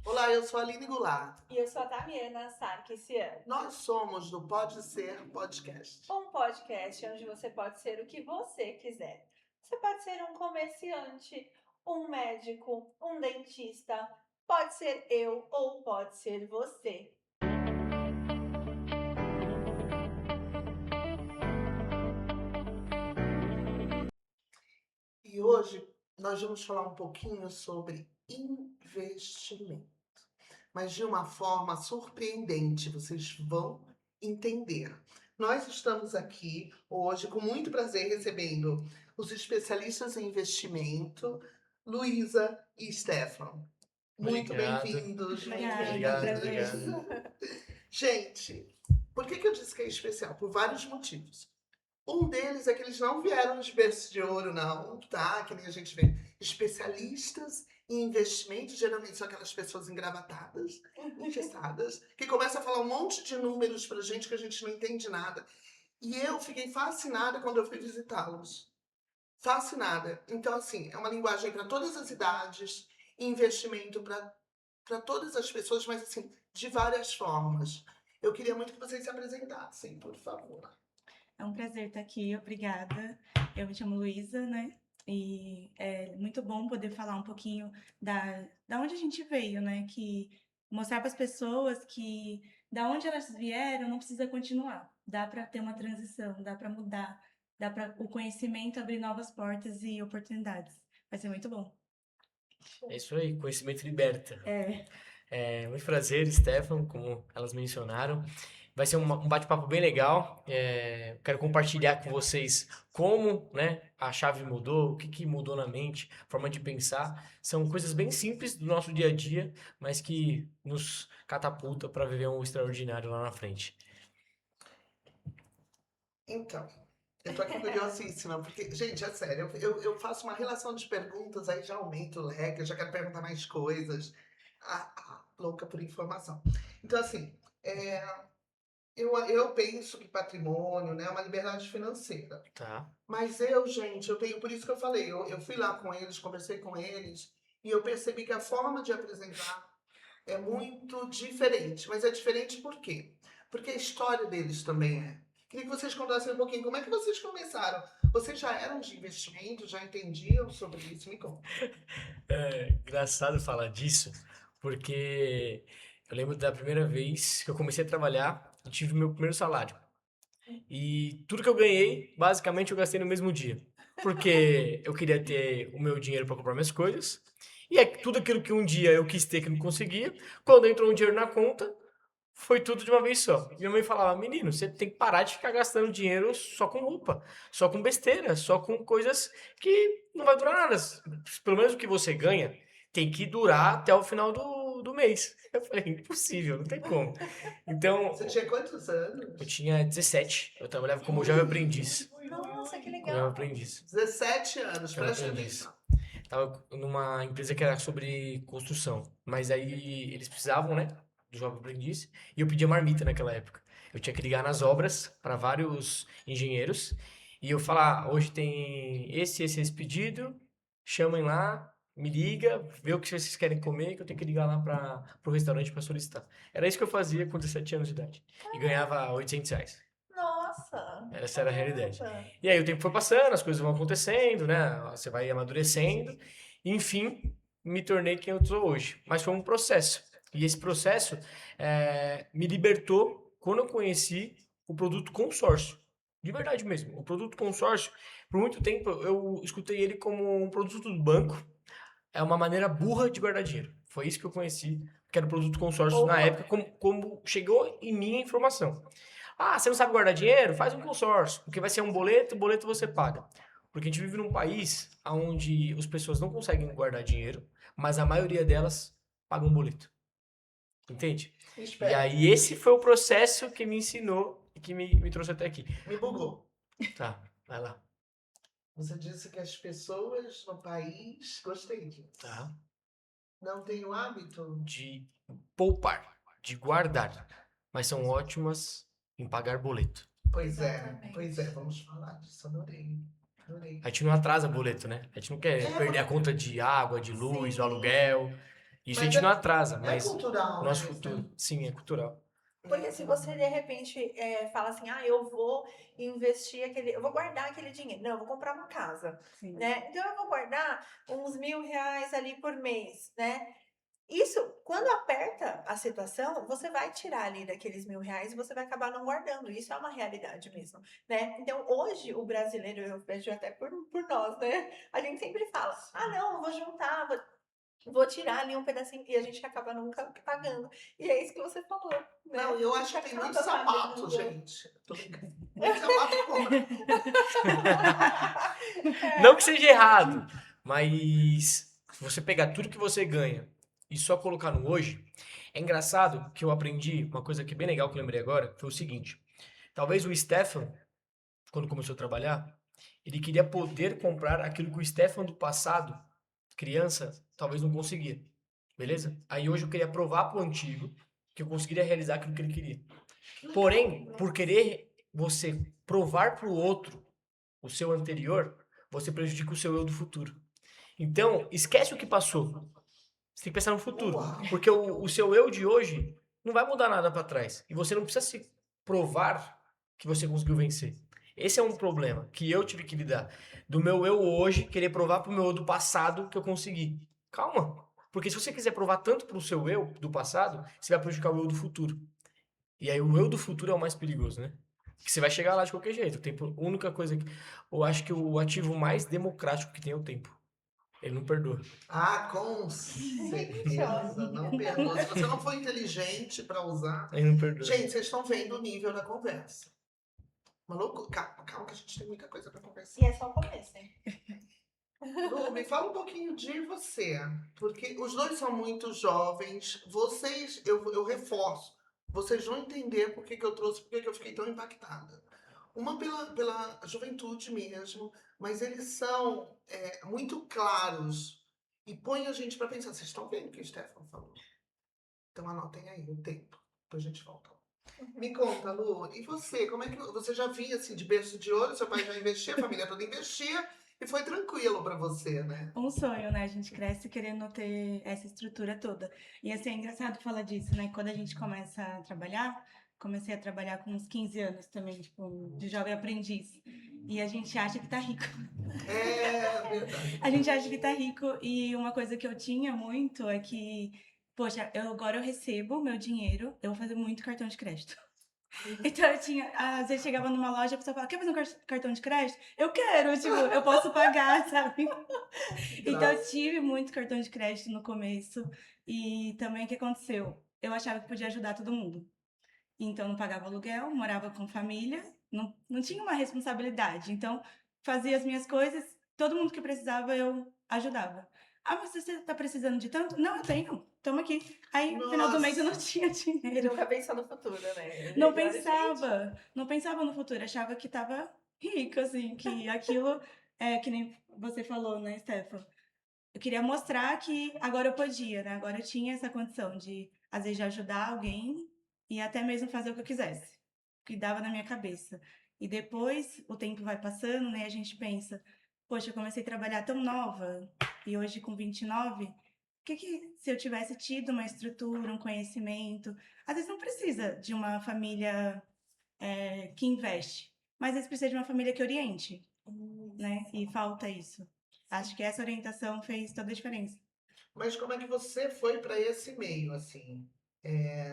Olá, eu sou a Aline Goulart. E eu sou a Tamiana Sarkisian. Nós somos do Pode Ser Podcast. Um podcast onde você pode ser o que você quiser. Você pode ser um comerciante, um médico, um dentista, pode ser eu ou pode ser você. E hoje nós vamos falar um pouquinho sobre investimento, mas de uma forma surpreendente, vocês vão entender. Nós estamos aqui hoje com muito prazer recebendo os especialistas em investimento, Luísa e Stefano. Muito Obrigado. bem-vindos, muito Obrigada, bem-vindos. Gente, por que eu disse que é especial? Por vários motivos. Um deles é que eles não vieram de berço de ouro, não, tá? Que nem a gente vê. Especialistas em investimentos, geralmente são aquelas pessoas engravatadas, engessadas, que começam a falar um monte de números pra gente que a gente não entende nada. E eu fiquei fascinada quando eu fui visitá-los. Fascinada. Então, assim, é uma linguagem para todas as idades, investimento para todas as pessoas, mas, assim, de várias formas. Eu queria muito que vocês se apresentassem, por favor. É um prazer estar aqui, obrigada. Eu me chamo Luísa, né? E é muito bom poder falar um pouquinho da onde a gente veio, né? Que mostrar para as pessoas que da onde elas vieram não precisa continuar. Dá para ter uma transição, dá para mudar, dá para o conhecimento abrir novas portas e oportunidades. Vai ser muito bom. É isso aí, conhecimento liberta. É. É muito prazer, Stefan, como elas mencionaram. Vai ser um bate-papo bem legal. Quero compartilhar com vocês como, né, a chave mudou, o que mudou na mente, forma de pensar. São coisas bem simples do nosso dia a dia, mas que nos catapulta para viver um extraordinário lá na frente. Então, eu tô aqui curiosíssima, porque, gente, é sério, eu faço uma relação de perguntas, aí já aumento o leque, eu já quero perguntar mais coisas. Louca por informação. Então, assim, eu penso que patrimônio, né, é uma liberdade financeira. Tá. Mas gente, eu tenho, por isso que eu falei, eu fui lá com eles, conversei com eles, e eu percebi que a forma de apresentar é muito diferente. Mas é diferente por quê? Porque a história deles também é. Queria que vocês contassem um pouquinho como é que vocês começaram. Vocês já eram de investimento, já entendiam sobre isso? Me conta. É engraçado falar disso, porque eu lembro da primeira vez que eu comecei a trabalhar, eu tive meu primeiro salário. E tudo que eu ganhei, basicamente, eu gastei no mesmo dia. Porque eu queria ter o meu dinheiro para comprar minhas coisas. E é tudo aquilo que um dia eu quis ter que não conseguia, quando entrou um dinheiro na conta, foi tudo de uma vez só. E minha mãe falava: menino, você tem que parar de ficar gastando dinheiro só com roupa, só com besteira, só com coisas que não vai durar nada. Pelo menos o que você ganha tem que durar até o final do mês. Eu falei: impossível, não tem como. Então, Você tinha quantos anos? eu tinha 17, eu trabalhava como jovem aprendiz. Nossa, que Como jovem legal. aprendiz. 17 anos, Jovem presta aprendiz. atenção. Tava numa empresa que era sobre construção. Mas aí eles precisavam, né, do jovem aprendiz. E eu pedia marmita naquela época. Eu tinha que ligar nas obras para vários engenheiros. E eu falar: hoje tem esse pedido. Chamem lá, me liga, vê o que vocês querem comer, que eu tenho que ligar lá pro restaurante para solicitar. Era isso que eu fazia com 17 anos de idade. E ganhava R$ 800. Nossa. Essa era a realidade. Caramba. E aí o tempo foi passando, as coisas vão acontecendo, né? Você vai amadurecendo. Enfim, me tornei quem eu sou hoje. Mas foi um processo. E esse processo me libertou quando eu conheci o produto consórcio. De verdade mesmo. O produto consórcio, por muito tempo, eu escutei ele como um produto do banco. É uma maneira burra de guardar dinheiro. Foi isso que eu conheci, que era o produto consórcio na época, como chegou em mim a informação. Ah, você não sabe guardar dinheiro? Faz um consórcio, porque vai ser um boleto, o boleto você paga. Porque a gente vive num país onde as pessoas não conseguem guardar dinheiro, mas a maioria delas pagam um boleto. Entende? E aí esse foi o processo que me ensinou e que me trouxe até aqui. Me bugou. Tá, vai lá. Você disse que as pessoas no país, gostei disso, Tá. não têm o hábito De poupar, de guardar, mas são ótimas em pagar boleto. Pois Exatamente. vamos falar disso, adorei. A gente não atrasa boleto, né? A gente não quer perder a conta de água, de luz, Sim. do aluguel. Isso a Mas gente não atrasa, é mas cultural, o nosso né? futuro, sim, é cultural. Porque se você de repente fala assim, eu vou investir eu vou guardar aquele dinheiro. Não, eu vou comprar uma casa, Sim. né? Então eu vou guardar uns R$ 1.000 ali por mês, né? Isso, quando aperta a situação, você vai tirar ali daqueles R$ 1.000 e você vai acabar não guardando. Isso é uma realidade mesmo, né? Então, hoje, o brasileiro, eu vejo até por nós, né? A gente sempre fala, não, eu vou juntar, vou tirar ali um pedacinho, e a gente acaba nunca pagando. E é isso que você falou, né? Não, eu A acho gente que tem muito acaba sapato, pagando. gente. Tô brincando. Muito sapato compra. Não que seja errado, mas se você pegar tudo que você ganha e só colocar no hoje, é engraçado que eu aprendi uma coisa que é bem legal que eu lembrei agora, foi o seguinte. Talvez o Stefan, quando começou a trabalhar, ele queria poder comprar aquilo que o Stefan do passado, criança, talvez não conseguia. Beleza? Aí hoje eu queria provar pro antigo que eu conseguiria realizar aquilo que ele queria. Porém, por querer você provar pro outro o seu anterior, você prejudica o seu eu do futuro. Então, esquece o que passou. Você tem que pensar no futuro. Uau. Porque o seu eu de hoje não vai mudar nada para trás. E você não precisa se provar que você conseguiu vencer. Esse é um problema que eu tive que lidar. Do meu eu hoje querer provar pro meu eu do passado que eu consegui. Calma. Porque se você quiser provar tanto pro seu eu do passado, você vai prejudicar o eu do futuro. E aí o eu do futuro é o mais perigoso, né? Que você vai chegar lá de qualquer jeito. O tempo, a única coisa que eu acho que o ativo mais democrático que tem é o tempo. Ele não perdoa. Ah, com certeza. Não perdoa. Se você não for inteligente para usar. Ele não perdoa. Gente, vocês estão vendo o nível da conversa. Maluco, calma, calma que a gente tem muita coisa para conversar. E é só o começo, hein? Lu, me fala um pouquinho de você, porque os dois são muito jovens. Vocês, eu reforço, vocês vão entender por que eu trouxe, por que eu fiquei tão impactada. Uma pela juventude mesmo, mas eles são muito claros e põem a gente para pensar. Vocês estão vendo o que o Stefan falou? Então anotem aí o tempo, depois a gente volta. Me conta, Lu, e você, como é que você já via assim de berço de ouro, seu pai já investia, a família toda investia, e foi tranquilo pra você, né? Um sonho, né? A gente cresce querendo ter essa estrutura toda. E assim, é engraçado falar disso, né? Quando a gente começa a trabalhar, comecei a trabalhar com uns 15 anos também, tipo, de jovem aprendiz. E a gente acha que tá rico. É verdade. A gente acha que tá rico. E uma coisa que eu tinha muito é que, poxa, agora eu recebo meu dinheiro, eu vou fazer muito cartão de crédito. Então eu tinha, às vezes chegava numa loja, a pessoa falava, quer fazer um cartão de crédito? Eu quero, tipo, eu posso pagar, sabe? Então eu tive muito cartão de crédito no começo. E também o que aconteceu? Eu achava que podia ajudar todo mundo. Então não pagava aluguel, morava com família, não tinha uma responsabilidade. Então fazia as minhas coisas, todo mundo que precisava eu ajudava. Ah, mas você tá precisando de tanto? Não, eu tenho. Toma aqui. Aí no final do mês eu não Nossa. tinha E dinheiro. nunca pensou no futuro, né? Não Agora, gente, pensava no futuro, achava que tava rica, assim, que aquilo é que nem você falou, né, Stefan? Eu queria mostrar que agora eu podia, né? Agora eu tinha essa condição de, às vezes, de ajudar alguém e até mesmo fazer o que eu quisesse, o que dava na minha cabeça. E depois o tempo vai passando, né? A gente pensa, poxa, eu comecei a trabalhar tão nova e hoje com 29, se eu tivesse tido uma estrutura, um conhecimento, às vezes não precisa de uma família que investe, mas às vezes precisa de uma família que oriente, né? E falta isso. Acho que essa orientação fez toda a diferença. Mas como é que você foi pra esse meio, assim? É,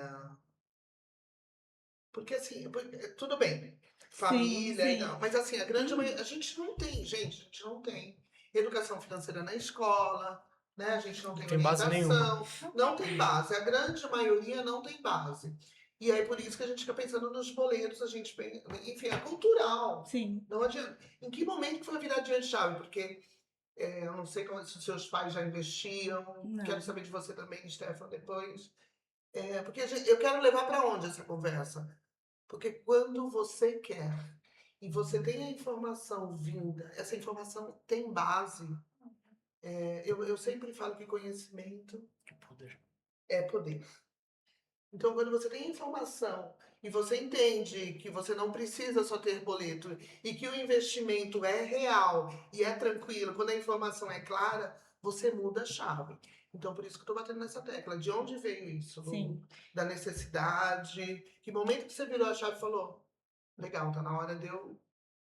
porque assim, tudo bem, Sim, família e sim. tal, mas assim, a grande maioria, a gente não tem, gente, a gente não tem educação financeira na escola, né? A gente não tem Não tem base nenhuma. orientação, não tem base, a grande maioria não tem base. E aí por isso que a gente fica pensando nos boletos, enfim, é cultural. Sim. Não adianta. Em que momento que foi virar de chave? Porque eu não sei se os seus pais já investiam, Não. quero saber de você também, Stefan, depois. Porque eu quero levar para onde essa conversa? Porque quando você quer e você tem a informação vinda, essa informação tem base. Eu sempre falo que conhecimento Que poder. é poder. Então, quando você tem informação e você entende que você não precisa só ter boleto e que o investimento é real e é tranquilo, quando a informação é clara, você muda a chave. Então, por isso que eu tô batendo nessa tecla. De onde veio isso? Sim. Da necessidade? Que momento que você virou a chave e falou, legal, tá na hora de eu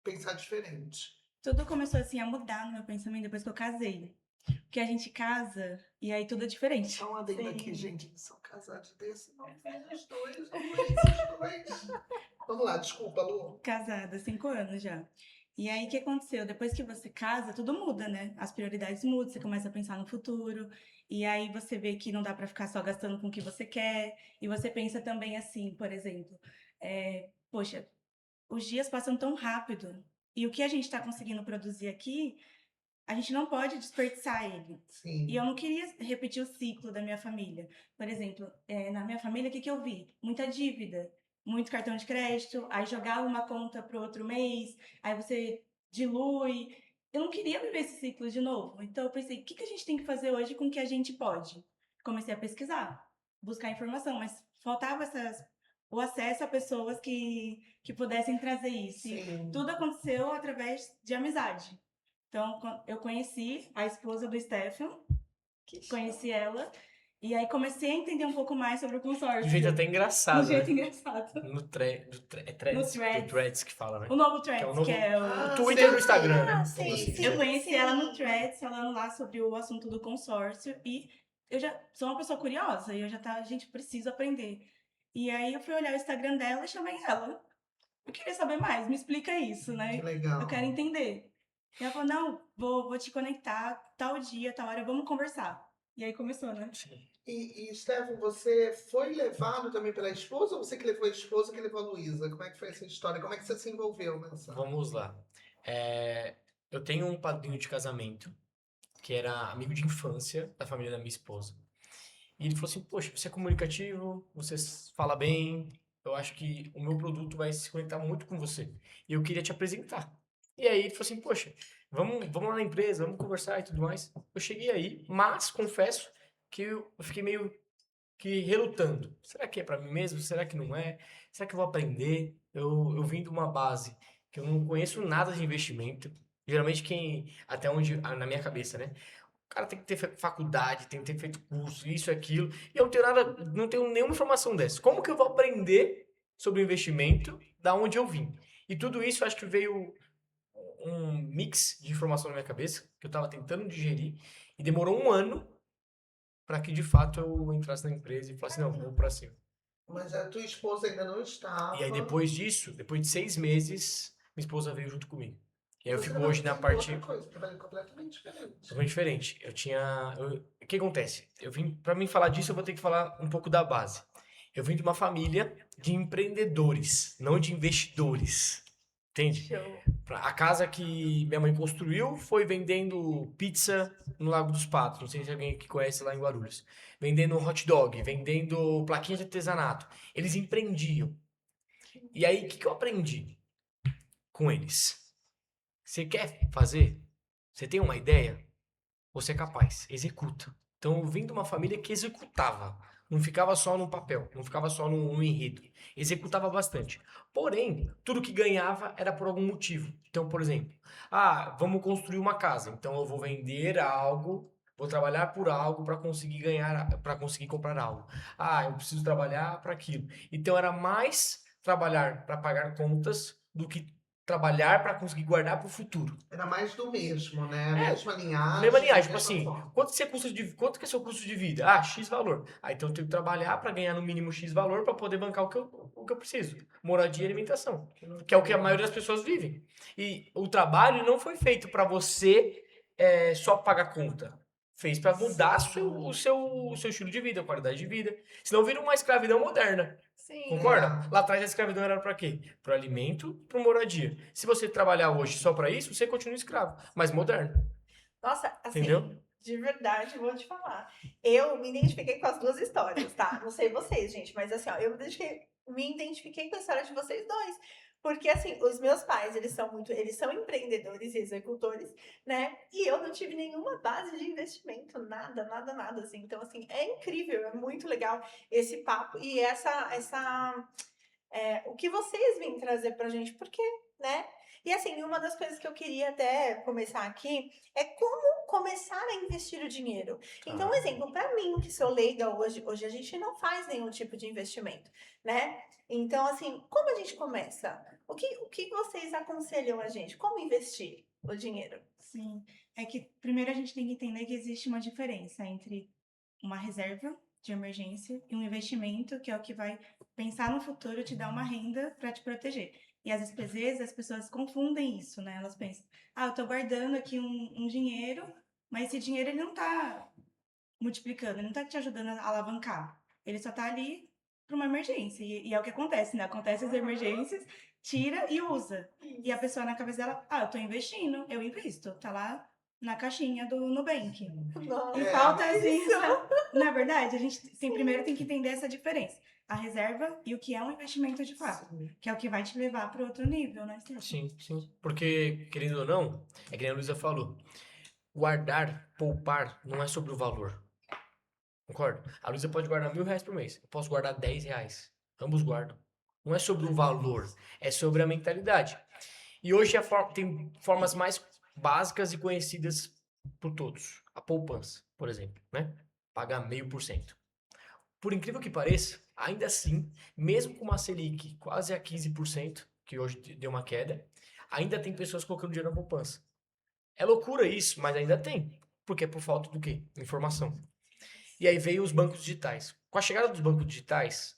pensar diferente. Tudo começou assim a mudar no meu pensamento depois que eu casei. Porque a gente casa e aí tudo é diferente. Só um adendo aqui, Sim. gente. Eles são casados desse, não vem os dois, não vem os dois. Vamos lá, desculpa, Lu. Casada, 5 anos já. E aí, o que aconteceu? Depois que você casa, tudo muda, né? As prioridades mudam, você começa a pensar no futuro. E aí você vê que não dá pra ficar só gastando com o que você quer. E você pensa também assim, por exemplo, poxa, os dias passam tão rápido. E o que a gente está conseguindo produzir aqui, a gente não pode desperdiçar ele. E eu Sim. não queria repetir o ciclo da minha família. Por exemplo, na minha família, o que eu vi? Muita dívida, muito cartão de crédito, aí jogava uma conta para o outro mês, aí você dilui. Eu não queria viver esse ciclo de novo. Então eu pensei, o que a gente tem que fazer hoje com o que a gente pode? Comecei a pesquisar, buscar informação, mas faltava o acesso a pessoas que pudessem trazer isso. E Sim. tudo aconteceu através de amizade. Então, eu conheci a esposa do Stefan, Que show. conheci ela, e aí comecei a entender um pouco mais sobre o De um consórcio. jeito até De um engraçado, jeito né? engraçado. No Threads, No do Threads. Threads que fala, né? O novo Que é o Threads, novo... que é o... Ah, O Twitter sim. do Instagram, né? Ah, Vamos sim, assim sim. Eu dizer. conheci ela no Sim. Threads, falando lá sobre o assunto do consórcio, e eu já sou uma pessoa curiosa, e eu já tava, gente, preciso aprender. E aí eu fui olhar o Instagram dela e chamei ela. Eu queria saber mais, me explica isso, Que né? legal. Eu quero entender. E ela falou, não, vou te conectar, tal dia, tal hora, vamos conversar. E aí começou, né? Sim. E Stefan, você foi levado também pela esposa ou você que levou a esposa que levou a Luísa? Como é que foi essa história? Como é que você se envolveu nessa? Vamos lá. Eu tenho um padrinho de casamento que era amigo de infância da família da minha esposa. E ele falou assim: poxa, você é comunicativo, você fala bem, eu acho que o meu produto vai se conectar muito com você. E eu queria te apresentar. E aí ele falou assim: poxa, vamos lá na empresa, vamos conversar e tudo mais. Eu cheguei aí, mas confesso que eu fiquei meio que relutando. Será que é para mim mesmo? Será que não é? Será que eu vou aprender? Eu vim de uma base que eu não conheço nada de investimento. Geralmente até onde, na minha cabeça, né? O cara tem que ter faculdade, tem que ter feito curso, isso e aquilo. E eu não tenho nada, não tenho nenhuma informação dessa. Como que eu vou aprender sobre investimento da onde eu vim? E tudo isso eu acho que veio um mix de informação na minha cabeça que eu estava tentando digerir e demorou um ano para que de fato eu entrasse na empresa e falasse, não, vamos para cima. Mas a tua esposa ainda não estava. E aí depois disso, depois de 6 meses, minha esposa veio junto comigo. E aí eu Você fico trabalha hoje na fazendo parte outra coisa, trabalhando completamente diferente. totalmente diferente. O que acontece? Para mim falar disso, eu vou ter que falar um pouco da base. Eu vim de uma família de empreendedores, não de investidores. Entende? Show. A casa que minha mãe construiu foi vendendo pizza no Lago dos Patos. Não sei se alguém que conhece lá em Guarulhos. Vendendo hot dog, vendendo plaquinha de artesanato. Eles empreendiam. E aí, o que eu aprendi com eles? Você quer fazer? Você tem uma ideia? Você é capaz, executa. Então eu vim de uma família que executava. Não ficava só no papel, não ficava só no enredo. Executava bastante. Porém, tudo que ganhava era por algum motivo. Então, por exemplo, vamos construir uma casa. Então eu vou vender algo, vou trabalhar por algo para conseguir ganhar, para conseguir comprar algo. Eu preciso trabalhar para aquilo. Então era mais trabalhar para pagar contas do que trabalhar para conseguir guardar para o futuro. Era mais do mesmo, né? A É, mesma linhagem. Mesma linhagem, tipo mesma assim, forma. quanto que é seu custo de vida? X valor. Então eu tenho que trabalhar para ganhar no mínimo X valor para poder bancar o que eu preciso. Moradia e alimentação, que é o que a maioria das pessoas vivem. E o trabalho não foi feito para você só pagar conta. Fez para mudar o seu estilo de vida, a qualidade de vida. Senão vira uma escravidão moderna. Sim. Concorda? Lá atrás a escravidão era para quê? Para alimento, para moradia. Se você trabalhar hoje só para isso, você continua escravo, mas moderno. Nossa, assim, Entendeu? de verdade, vou te falar. Eu me identifiquei com as duas histórias, tá? Não sei vocês, gente, mas assim, ó, eu me identifiquei com a história de vocês dois. Porque, assim, os meus pais, eles são empreendedores e executores, né? E eu não tive nenhuma base de investimento, nada, nada, nada, assim. Então, assim, é incrível, é muito legal esse papo e o que vocês vêm trazer pra gente, porque, né? E assim, uma das coisas que eu queria até começar aqui é como começar a investir o dinheiro. Então, um Ah. exemplo, para mim, que sou leiga hoje a gente não faz nenhum tipo de investimento, né? Então, assim, como a gente começa? O que vocês aconselham a gente? Como investir o dinheiro? Sim, é que primeiro a gente tem que entender que existe uma diferença entre uma reserva de emergência e um investimento, que é o que vai pensar no futuro, te dar uma renda para te proteger. E às vezes as pessoas confundem isso, né? Elas pensam, eu tô guardando aqui um dinheiro, mas esse dinheiro ele não tá multiplicando, ele não tá te ajudando a alavancar. Ele só tá ali para uma emergência. E é o que acontece, né? Acontece as emergências, tira e usa. E a pessoa na cabeça dela, eu tô investindo, eu invisto. Tá lá na caixinha do Nubank. Nossa, E É. falta assim, isso. na verdade, a gente primeiro tem que entender essa diferença. A reserva e o que é um investimento de fato. Que é o que vai te levar para outro nível, né, Stefan? Sim, sim. Porque, querendo ou não, é que nem a Luísa falou, guardar, poupar, não é sobre o valor. Concorda? A Luísa pode guardar R$ 1.000 por mês. Eu posso guardar R$ 10. Ambos guardam. Não é sobre o valor, é sobre a mentalidade. E hoje tem formas mais básicas e conhecidas por todos. A poupança, por exemplo, né? Pagar 0,5%. Por incrível que pareça, ainda assim, mesmo com uma Selic quase a 15%, que hoje deu uma queda, ainda tem pessoas colocando dinheiro na poupança. É loucura isso, mas ainda tem. Porque é por falta do quê? Informação. E aí veio os bancos digitais. Com a chegada dos bancos digitais,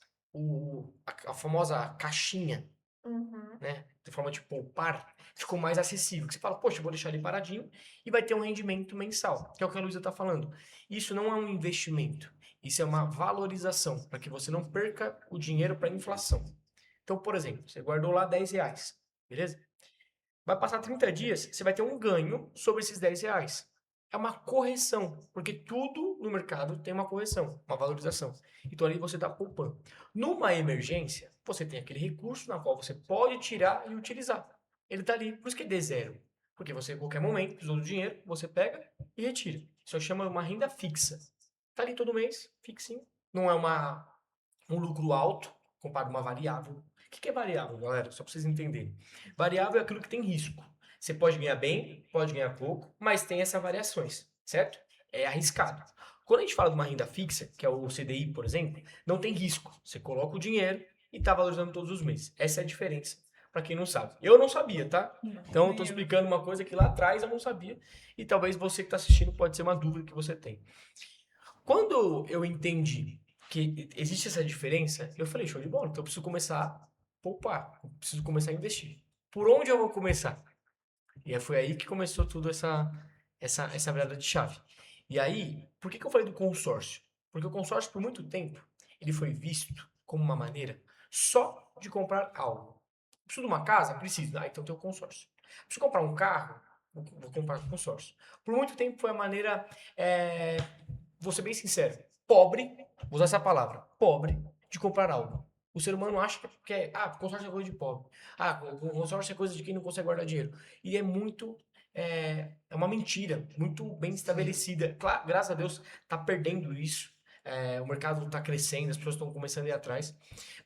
a famosa caixinha, Uhum. né, de forma de poupar, ficou mais acessível. Que você fala, poxa, eu vou deixar ele paradinho e vai ter um rendimento mensal, que é o que a Luísa está falando. Isso não é um investimento, isso é uma valorização, para que você não perca o dinheiro para a inflação. Então, por exemplo, você guardou lá R$ 10, beleza? Vai passar 30 dias, você vai ter um ganho sobre esses R$ 10. É uma correção, porque tudo no mercado tem uma correção, uma valorização. Então ali você está poupando. Numa emergência, você tem aquele recurso na qual você pode tirar e utilizar. Ele está ali, por isso que é D0. Porque você, a qualquer momento, precisou do dinheiro, você pega e retira. Isso chama uma renda fixa. Está ali todo mês, fixinho. Não é um lucro alto comparado a uma variável. O que é variável, galera? Só para vocês entenderem. Variável é aquilo que tem risco. Você pode ganhar bem, pode ganhar pouco, mas tem essas variações, certo? É arriscado. Quando a gente fala de uma renda fixa, que é o CDI, por exemplo, não tem risco. Você coloca o dinheiro e está valorizando todos os meses. Essa é a diferença, para quem não sabe. Eu não sabia, tá? Então, eu estou explicando uma coisa que lá atrás eu não sabia e talvez você que está assistindo pode ser uma dúvida que você tem. Quando eu entendi que existe essa diferença, eu falei, show de bola, então eu preciso começar a poupar, eu preciso começar a investir. Por onde eu vou começar? E aí foi aí que começou tudo essa virada de chave. E aí, por que eu falei do consórcio? Porque o consórcio, por muito tempo, ele foi visto como uma maneira só de comprar algo. Preciso de uma casa? Preciso. Então tem o consórcio. Preciso comprar um carro? Vou comprar o consórcio. Por muito tempo foi a maneira, vou ser bem sincero, pobre, vou usar essa palavra, pobre, de comprar algo. O ser humano acha consórcio é coisa de pobre. Consórcio é coisa de quem não consegue guardar dinheiro. E é uma mentira, muito bem estabelecida. Claro, graças a Deus, tá perdendo isso. O mercado está crescendo, as pessoas estão começando a ir atrás.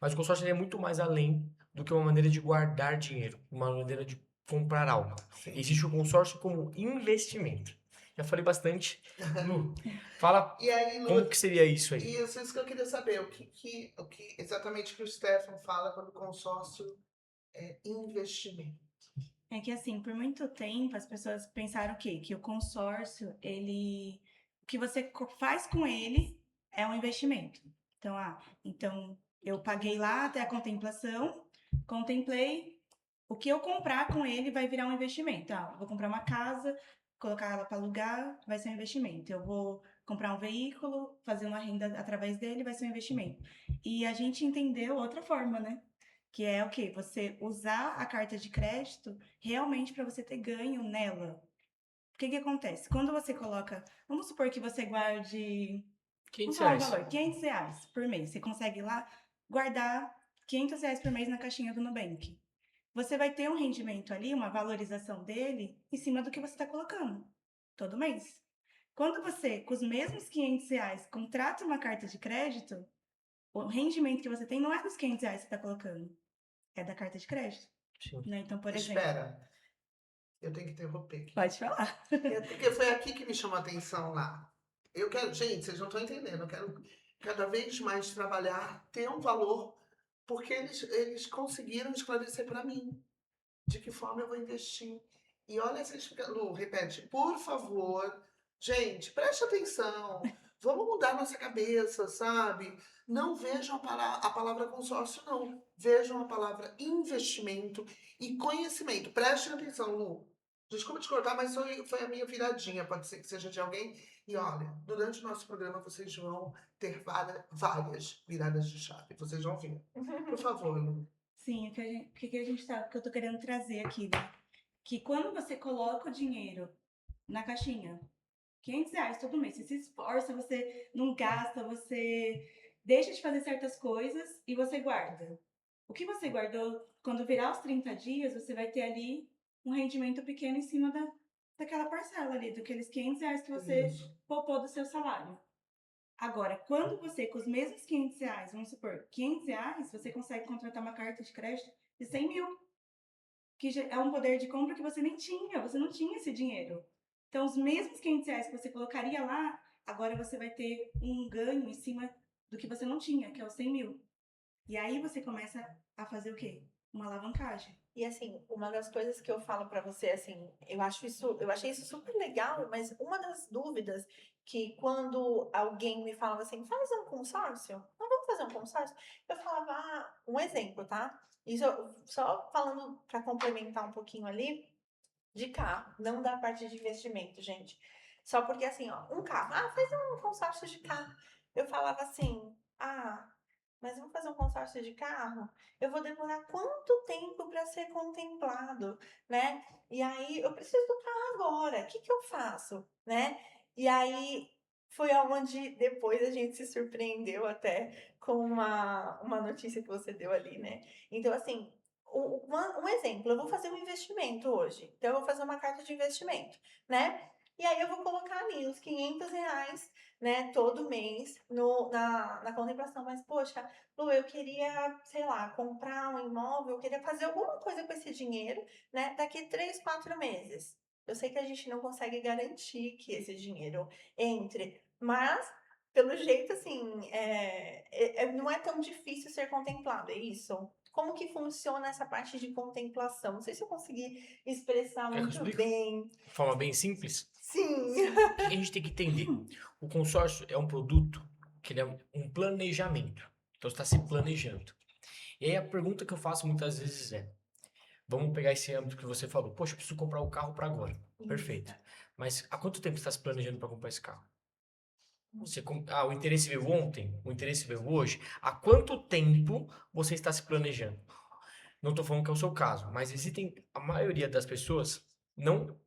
Mas o consórcio é muito mais além do que uma maneira de guardar dinheiro, uma maneira de comprar algo. Existe o consórcio como investimento. Já falei bastante. Lu, fala E aí, Lu, como que seria isso aí. isso que eu queria saber, o que exatamente que o Stefan fala quando o consórcio é investimento. É que assim, por muito tempo as pessoas pensaram o quê? Que o consórcio, o que você faz com ele é um investimento. Então eu paguei lá até a contemplação, contemplei, o que eu comprar com ele vai virar um investimento. Vou comprar uma casa, colocar ela para alugar, vai ser um investimento. Eu vou comprar um veículo, fazer uma renda através dele, vai ser um investimento. E a gente entendeu outra forma, né? Que é o quê? Você usar a carta de crédito realmente para você ter ganho nela. O que acontece? Quando você coloca, vamos supor que você guarde, 500 vamos falar um reais. valor, R$ 500 por mês. Você consegue lá guardar R$ 500 por mês na caixinha do Nubank. Você vai ter um rendimento ali, uma valorização dele, em cima do que você está colocando, todo mês. Quando você, com os mesmos R$ 500, contrata uma carta de crédito, o rendimento que você tem não é dos R$ 500 que você está colocando, é da carta de crédito. Sim. Né? Então, por exemplo, Espera. Eu tenho que interromper aqui. Pode falar. Porque foi aqui que me chamou a atenção lá. Eu quero, gente, vocês não estão entendendo. Eu quero cada vez mais trabalhar, ter um valor, porque eles conseguiram esclarecer para mim de que forma eu vou investir. E olha essa explicação. Lu, repete, por favor. Gente, preste atenção. Vamos mudar nossa cabeça, sabe? Não vejam a palavra consórcio, não. Vejam a palavra investimento e conhecimento. Prestem atenção, Lu. Desculpa te cortar, mas foi a minha viradinha. Pode ser que seja de alguém. E olha, durante o nosso programa vocês vão ter várias viradas de chave. Vocês vão ver. Por favor, Lu. Sim, o que eu tô querendo trazer aqui, né? Que quando você coloca o dinheiro na caixinha, R$ 500 todo mês, você se esforça, você não gasta, você deixa de fazer certas coisas e você guarda. O que você guardou, quando virar os 30 dias, você vai ter ali um rendimento pequeno em cima daquela parcela ali, daqueles R$ 500 que você Isso. poupou do seu salário. Agora, quando você, com os mesmos R$ 500, vamos supor, R$ 500, você consegue contratar uma carta de crédito de 100 mil, que já é um poder de compra que você nem tinha, você não tinha esse dinheiro. Então, os mesmos R$ 500 que você colocaria lá, agora você vai ter um ganho em cima do que você não tinha, que é os 100 mil. E aí você começa a fazer o quê? Uma alavancagem. E assim, uma das coisas que eu falo pra você, assim, eu achei isso super legal, mas uma das dúvidas que quando alguém me falava assim, faz um consórcio, não vamos fazer um consórcio? Eu falava, um exemplo, tá? Isso só falando pra complementar um pouquinho ali, de carro, não da parte de investimento, gente. Só porque assim, ó, um carro, faz um consórcio de carro. Eu falava assim, mas vamos fazer um consórcio de carro? Eu vou demorar quanto tempo para ser contemplado, né? E aí eu preciso do carro agora. O que que eu faço, né? E aí foi onde depois a gente se surpreendeu até com uma notícia que você deu ali, né? Então, assim, um exemplo, eu vou fazer um investimento hoje. Então, eu vou fazer uma carta de investimento, né? E aí eu vou colocar ali os R$ 500, né, todo mês na contemplação. Mas, poxa, Lu, eu queria, sei lá, comprar um imóvel, eu queria fazer alguma coisa com esse dinheiro, né, daqui 3, 4 meses. Eu sei que a gente não consegue garantir que esse dinheiro entre, mas, pelo jeito, assim, não é tão difícil ser contemplado, é isso? Como que funciona essa parte de contemplação? Não sei se eu consegui expressar Quer que eu muito explique? bem. De forma bem simples. Sim. O que a gente tem que entender? O consórcio é um produto que ele é um planejamento. Então, você está se planejando. E aí, a pergunta que eu faço muitas vezes é: vamos pegar esse âmbito que você falou. Poxa, eu preciso comprar o carro para agora. Perfeito. Mas há quanto tempo você está se planejando para comprar esse carro? O interesse veio ontem? O interesse veio hoje? Há quanto tempo você está se planejando? Não estou falando que é o seu caso, mas a maioria das pessoas não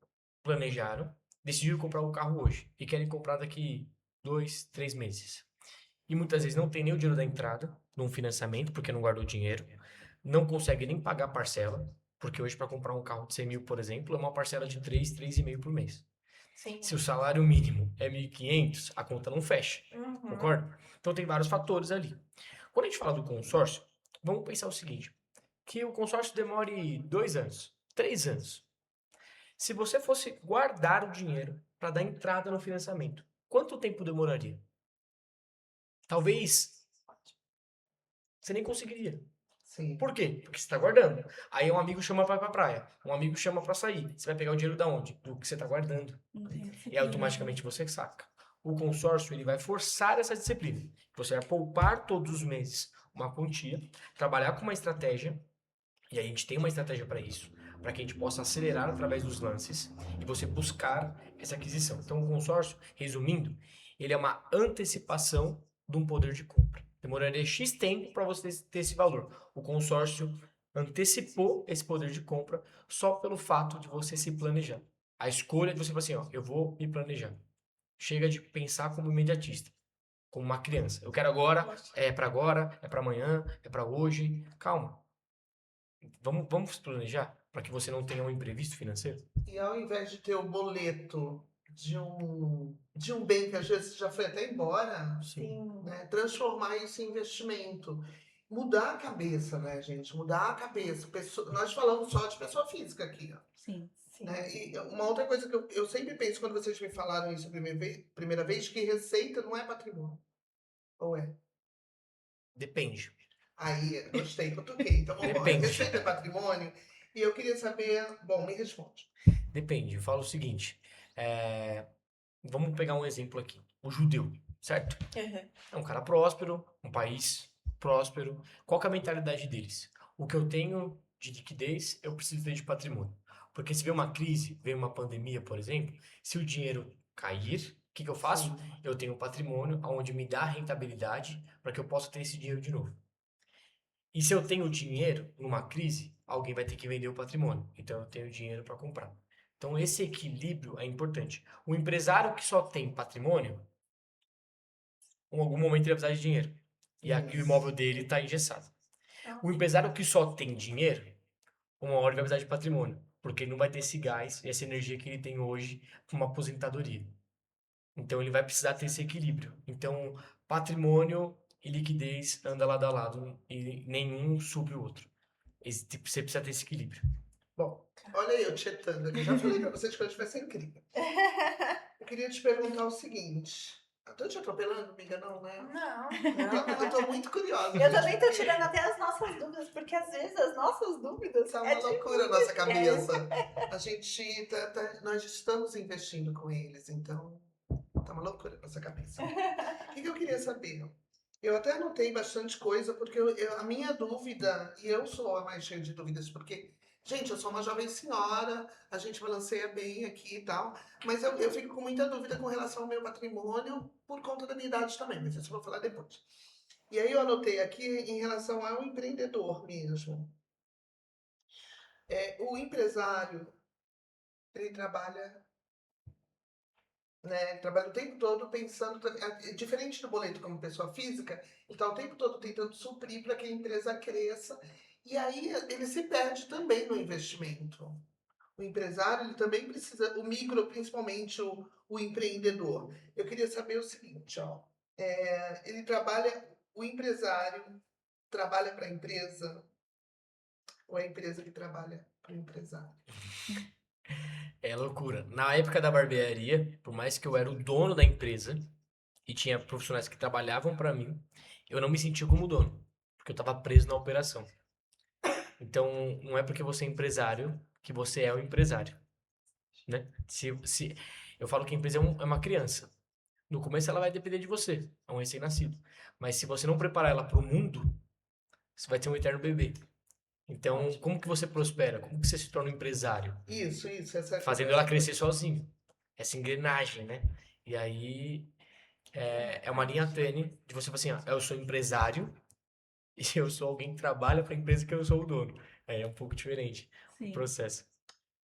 planejaram, decidiram comprar o carro hoje e querem comprar daqui 2, 3 meses. E muitas vezes não tem nem o dinheiro da entrada num financiamento, porque não guardou dinheiro, não consegue nem pagar a parcela, porque hoje para comprar um carro de 100 mil, por exemplo, é uma parcela de 3, 3,5 por mês. Sim. Se o salário mínimo é 1.500, a conta não fecha, Uhum. concorda? Então tem vários fatores ali. Quando a gente fala do consórcio, vamos pensar o seguinte, que o consórcio demore 2 anos, 3 anos. Se você fosse guardar o dinheiro para dar entrada no financiamento, quanto tempo demoraria? Talvez você nem conseguiria. Sim. Por quê? Porque você está guardando. Aí um amigo chama para ir pra praia, um amigo chama para sair. Você vai pegar o dinheiro da onde? Do que você está guardando. Não tem E disciplina. automaticamente você saca. O consórcio ele vai forçar essa disciplina. Você vai poupar todos os meses uma quantia, trabalhar com uma estratégia, e a gente tem uma estratégia para isso, para que a gente possa acelerar através dos lances e você buscar essa aquisição. Então, o consórcio, resumindo, ele é uma antecipação de um poder de compra. Demoraria X tempo para você ter esse valor. O consórcio antecipou esse poder de compra só pelo fato de você se planejar. A escolha de você falar assim, ó, eu vou me planejar. Chega de pensar como imediatista, como uma criança. Eu quero agora, é para amanhã, é para hoje. Calma. Vamos se planejar para que você não tenha um imprevisto financeiro? E ao invés de ter o boleto de um bem que às vezes já foi até embora, Sim. né, transformar isso em investimento. Mudar a cabeça, né, gente? Mudar a cabeça. Nós falamos só de pessoa física aqui, ó. Sim. Sim. né? E uma outra coisa que eu sempre penso quando vocês me falaram isso a primeira vez, que receita não é patrimônio. Ou é? Depende. Aí, gostei, cutuquei. Então vamos embora. Depende. Receita é patrimônio? E eu queria saber. Bom, me responde. Depende. Eu falo o seguinte. Vamos pegar um exemplo aqui. O judeu, certo? Uhum. É um cara próspero, um país próspero. Qual que é a mentalidade deles? O que eu tenho de liquidez, eu preciso ter de patrimônio. Porque se vem uma crise, vem uma pandemia, por exemplo, se o dinheiro cair, o que que eu faço? Sim. Eu tenho um patrimônio onde me dá rentabilidade para que eu possa ter esse dinheiro de novo. E se eu tenho dinheiro numa crise, alguém vai ter que vender o patrimônio. Então eu tenho dinheiro para comprar. Então esse equilíbrio é importante. O empresário que só tem patrimônio, em algum momento ele vai precisar de dinheiro. E aqui o imóvel dele está engessado. O empresário que só tem dinheiro, uma hora ele vai precisar de patrimônio. Porque ele não vai ter esse gás e essa energia que ele tem hoje para uma aposentadoria. Então ele vai precisar ter esse equilíbrio. Então, patrimônio e liquidez andam lado a lado e nenhum supre o outro. Você precisa ter esse equilíbrio. Bom, olha aí, eu tietando aqui. Já falei pra vocês que hoje vai ser incrível. Eu queria te perguntar o seguinte. Eu tô te atropelando, amiga, não, né? Não. Não, eu tô muito curiosa. Eu gente, também tô porque tirando até as nossas dúvidas, porque às vezes as nossas dúvidas Tá é uma de loucura a muita nossa gente. cabeça. A gente nós estamos investindo com eles, então tá uma loucura a nossa cabeça. O que eu queria saber? Eu até anotei bastante coisa, porque a minha dúvida, e eu sou a mais cheia de dúvidas, porque, gente, eu sou uma jovem senhora, a gente balanceia bem aqui e tal, mas eu fico com muita dúvida com relação ao meu patrimônio, por conta da minha idade também, mas isso eu vou falar depois. E aí eu anotei aqui em relação ao empreendedor mesmo. O empresário, ele trabalha, né? Ele trabalha o tempo todo pensando, diferente do boleto como pessoa física, ele está o tempo todo tentando suprir para que a empresa cresça. E aí ele se perde também no investimento. O empresário, ele também precisa, o micro, principalmente o empreendedor. Eu queria saber o seguinte, ó, ele trabalha, o empresário trabalha para a empresa ou é a empresa que trabalha para o empresário? É loucura. Na época da barbearia, por mais que eu era o dono da empresa e tinha profissionais que trabalhavam para mim, eu não me sentia como dono, porque eu estava preso na operação. Então, não é porque você é empresário que você é o empresário, né? Se eu falo que a empresa é uma criança. No começo ela vai depender de você, é um recém-nascido. Mas se você não preparar ela para o mundo, você vai ter um eterno bebê. Então, como que você prospera? Como que você se torna um empresário? Isso, essa é Fazendo ela crescer sozinho. Essa engrenagem, né? E aí é uma linha tênue de você falar assim, ó, eu sou empresário e eu sou alguém que trabalha para a empresa que eu sou o dono. Aí é um pouco diferente o Sim. processo.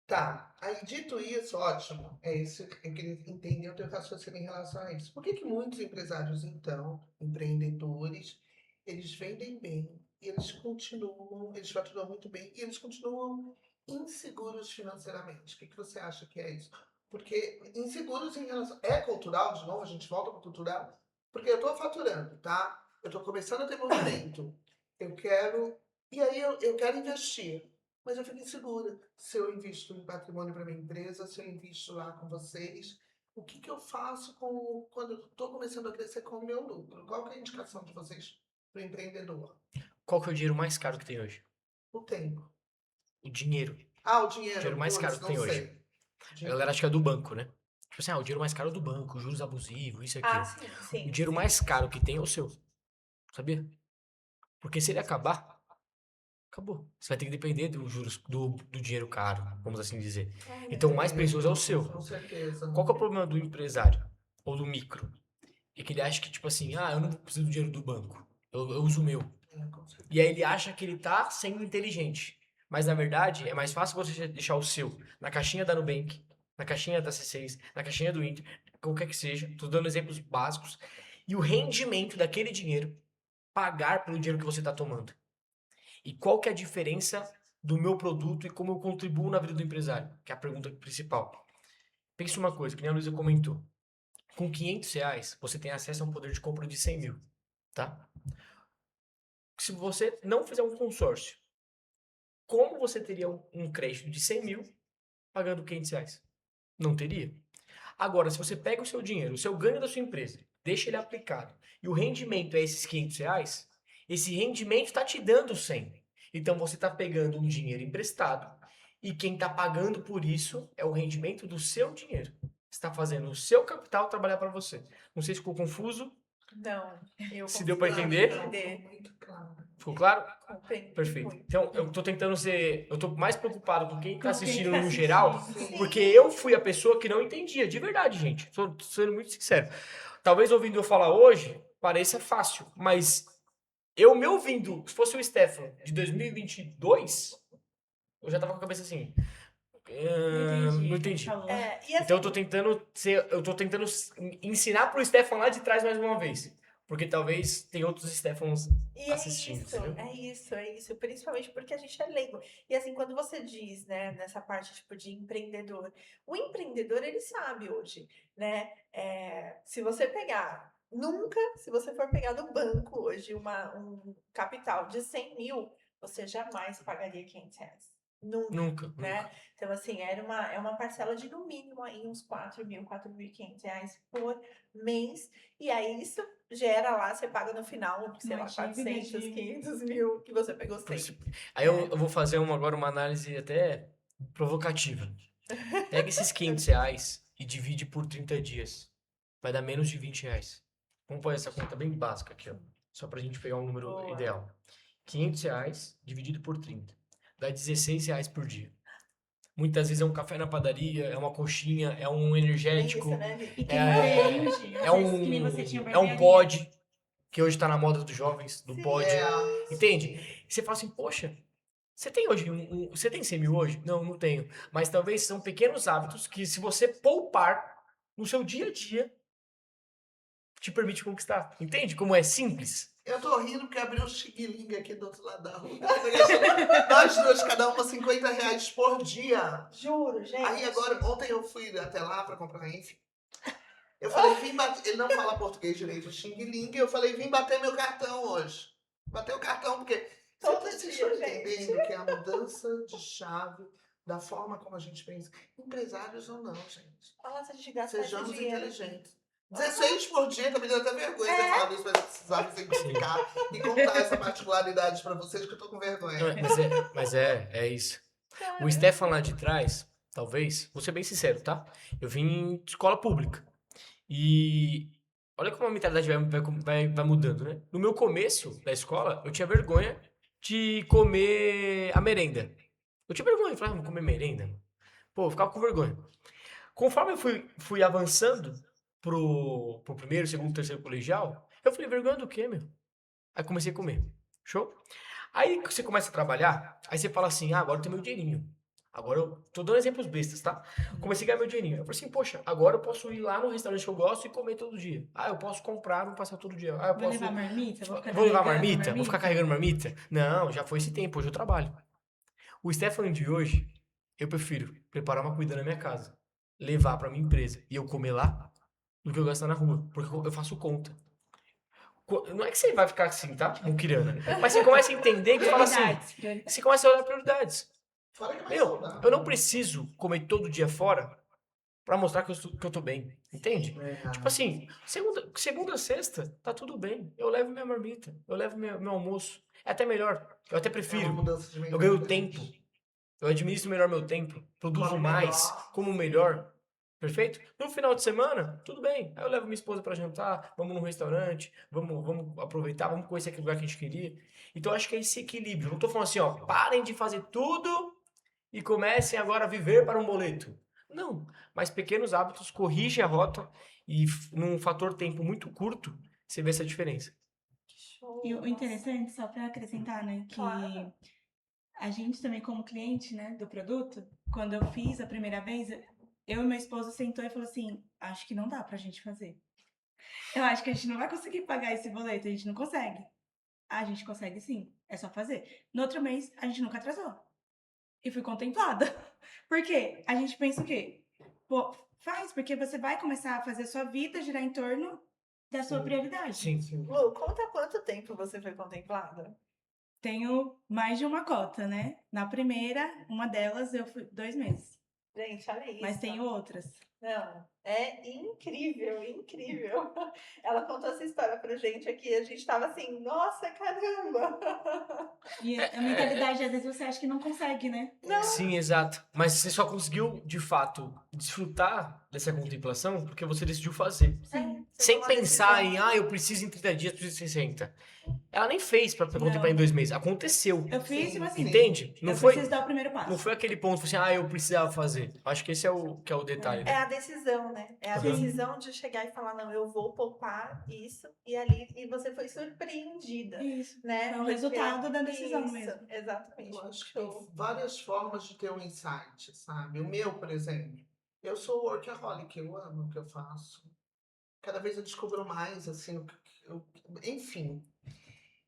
Tá, aí dito isso, ótimo. É isso que eu queria entender o teu raciocínio em relação a isso. Por que que muitos empresários, então, empreendedores, eles vendem bem, e eles faturam muito bem, e eles continuam inseguros financeiramente? O que que você acha que é isso? Porque inseguros em relação... É cultural, de novo, a gente volta para cultural, porque eu estou faturando, tá? Eu estou começando a ter movimento. Eu quero... E aí eu quero investir. Mas eu fico insegura se eu invisto em patrimônio para minha empresa, se eu invisto lá com vocês. O que que eu faço quando eu estou começando a crescer com o meu lucro? Qual que é a indicação de vocês para o empreendedor? Qual que é o dinheiro mais caro que tem hoje? O tempo. O dinheiro. Ah, o O dinheiro dinheiro. mais caro Putz, que não tem hoje. sei. A galera acha que é do banco, né? Tipo assim, o dinheiro mais caro é do banco, juros abusivos, isso e Ah, aquilo. sim, O sim, dinheiro sim. mais caro que tem é o seu, sabia? Porque se ele acabar, acabou. Você vai ter que depender dos juros, do dinheiro caro, vamos assim dizer. Ai, meu Então, o mais Deus. precioso é o seu. Com certeza. Qual que é o problema do empresário? Ou do micro? É que ele acha que, tipo assim, eu não preciso do dinheiro do banco. Eu uso o meu. Com certeza. E aí ele acha que ele tá sendo inteligente. Mas, na verdade, é mais fácil você deixar o seu na caixinha da Nubank, na caixinha da C6, na caixinha do Inter, qualquer que seja. Tô dando exemplos básicos. E o rendimento daquele dinheiro pagar pelo dinheiro que você está tomando. E qual que é a diferença do meu produto e como eu contribuo na vida do empresário? Que é a pergunta principal. Pense uma coisa, que nem a Luísa comentou. Com R$ 500, você tem acesso a um poder de compra de 100 mil, tá? Se você não fizer um consórcio, como você teria um crédito de 100 mil pagando R$ 500? Não teria. Agora, se você pega o seu dinheiro, o seu ganho da sua empresa, deixa ele aplicado, e o rendimento é esses R$ 500, esse rendimento está te dando 100. Então você está pegando um dinheiro emprestado e quem está pagando por isso é o rendimento do seu dinheiro. Você está fazendo o seu capital trabalhar para você. Não sei se ficou confuso. Não, eu Se deu pra consigo entender? entender. Muito claro. Ficou claro? Compreendi Perfeito. muito. Então, eu tô tentando ser. Eu tô mais preocupado com quem tá Com quem assistindo tá no geral, assistindo. porque eu fui a pessoa que não entendia, de verdade, gente. Tô sendo muito sincero. Talvez ouvindo eu falar hoje, pareça fácil, mas eu me ouvindo, se fosse o Stefan de 2022, eu já tava com a cabeça assim. Não Não entendi o que ele entendi. falou. E Então eu assim, tô tentando ensinar pro Stefan lá de trás mais uma vez. Porque talvez tem outros Stefans E assistindo, entendeu? é isso, principalmente porque a gente é leigo. E assim, quando você diz, né, nessa parte tipo de empreendedor, o empreendedor ele sabe hoje, né? Se você pegar, se você for pegar no banco hoje um capital de 100 mil, você jamais pagaria R$ 500. Nunca, Né? nunca. Então, assim, é uma parcela de no mínimo aí uns R$ 4.500 por mês. E aí isso gera lá, você paga no final, sei Uma lá, dívida 400, de- 500 mil que você pegou Por 100. isso- Aí eu vou fazer agora uma análise até provocativa. Pega esses R$ 500 e divide por 30 dias. Vai dar menos de R$ 20. Vamos pôr essa conta bem básica aqui, ó. Só pra gente pegar um número Boa. ideal. R$ 500 dividido por 30. Dá R$ 16 por dia. Muitas vezes é um café na padaria, é uma coxinha, é um É energético, isso, né, Vicky? E quem é, empreende, é que nem você tinha é um barbearia. pod, que hoje tá na moda dos jovens, do Sim. pod. É. Entende? E você fala assim, poxa, você tem hoje você tem 100 mil hoje? Não, não tenho. Mas talvez são pequenos hábitos que, se você poupar no seu dia a dia, te permite conquistar. Entende como é simples? Eu tô rindo porque abriu um xing-ling aqui do outro lado da rua. Nós dois, cada uma R$ 50 por dia. Juro, gente. Aí agora, ontem eu fui até lá pra comprar enfim. Eu falei, vim bater. Ele não fala português direito, xing-ling. Eu falei, vim bater meu cartão hoje. Bater o cartão, porque Todo vocês dia, estão gente. entendendo que é a mudança de chave da forma como a gente pensa. Empresários ou não, gente. Nossa, a gente gasta esse Sejamos dinheiro. inteligentes. 16 por dia, tá me dando até vergonha de falar isso, mas eu precisava simplificar e contar essa particularidade pra vocês, que eu tô com vergonha. Mas é isso. O Stefan lá de trás, talvez, vou ser bem sincero, tá? Eu vim de escola pública. E olha como a mentalidade vai mudando, né? No meu começo da escola, eu tinha vergonha de comer a merenda. Eu tinha vergonha, eu falava, vou comer merenda. Pô, eu ficava com vergonha. Conforme eu fui avançando pro primeiro, segundo, terceiro colegial, eu falei, vergonha do quê, meu? Aí comecei a comer. Show? Aí você começa a trabalhar, aí você fala assim, agora eu tenho meu dinheirinho. Agora eu tô dando exemplos bestas, tá? Comecei a ganhar meu dinheirinho. Eu falei assim, poxa, agora eu posso ir lá no restaurante que eu gosto e comer todo dia. Ah, eu posso comprar, não passar todo dia. Ah, eu Vou posso. levar marmita? Vou levar carregando marmita? Vou ficar carregando marmita? Não, já foi esse tempo, hoje eu trabalho. O Stefan de hoje, eu prefiro preparar uma comida na minha casa, levar pra minha empresa e eu comer lá, do que eu gastar na rua, porque eu faço conta. Não é que você vai ficar assim, tá? Muquirana. Mas você começa a entender que fala assim. Prioridades. Você começa a olhar prioridades. Fora que é mais Meu, saudável. eu não preciso comer todo dia fora pra mostrar que eu tô bem. Entende? Tipo assim, segunda a sexta, tá tudo bem. Eu levo minha marmita, eu levo meu almoço. É até melhor. Eu até É uma prefiro. mudança de Eu ganho mentalidade. tempo. Eu administro melhor meu tempo. Produzo Come mais, melhor. como melhor. Perfeito? No final de semana, tudo bem. Aí eu levo minha esposa pra jantar, vamos num restaurante, vamos aproveitar, vamos conhecer aquele lugar que a gente queria. Então eu acho que é esse equilíbrio. Eu não tô falando assim, ó, parem de fazer tudo e comecem agora a viver para um boleto. Não, mas pequenos hábitos corrigem a rota e num fator tempo muito curto, você vê essa diferença. Show, E o nossa. interessante, só para acrescentar, né, que Claro. a gente também, como cliente, né, do produto, quando eu fiz a primeira vez, eu e meu esposo sentou e falou assim, acho que não dá pra gente fazer. Eu acho que a gente não vai conseguir pagar esse boleto, a gente não consegue. A gente consegue sim, é só fazer. No outro mês, a gente nunca atrasou. E fui contemplada. Por quê? A gente pensa o quê? Pô, faz, porque você vai começar a fazer a sua vida girar em torno da sua prioridade. Sim. Lu, conta quanto tempo você foi contemplada? Tenho mais de uma cota, né? Na primeira, uma delas, eu fui 2 meses. Gente, olha isso. Mas tem outras. Não, é incrível, incrível. Ela contou essa história pra gente aqui, a gente tava assim, nossa, caramba! E a mentalidade, às vezes, você acha que não consegue, né? Sim, exato. Mas você só conseguiu, de fato, desfrutar dessa contemplação porque você decidiu fazer. Sim. Sem pensar em, eu preciso em 30 dias, preciso em 60. Ela nem fez pra contemplar em 2 meses. Aconteceu. Eu fiz, tipo assim, Entende? eu preciso dar o primeiro passo. Não foi aquele ponto, assim, eu precisava fazer. Acho que esse é o detalhe, É né? a decisão, né? É a Uhum. decisão de chegar e falar, não, eu vou poupar isso, e você foi surpreendida, Isso. né? Foi o resultado da decisão Isso, mesmo. exatamente. Eu acho que Show. tem várias formas de ter um insight, sabe? O meu, por exemplo, eu sou workaholic, eu amo o que eu faço. Cada vez eu descubro mais, assim, enfim,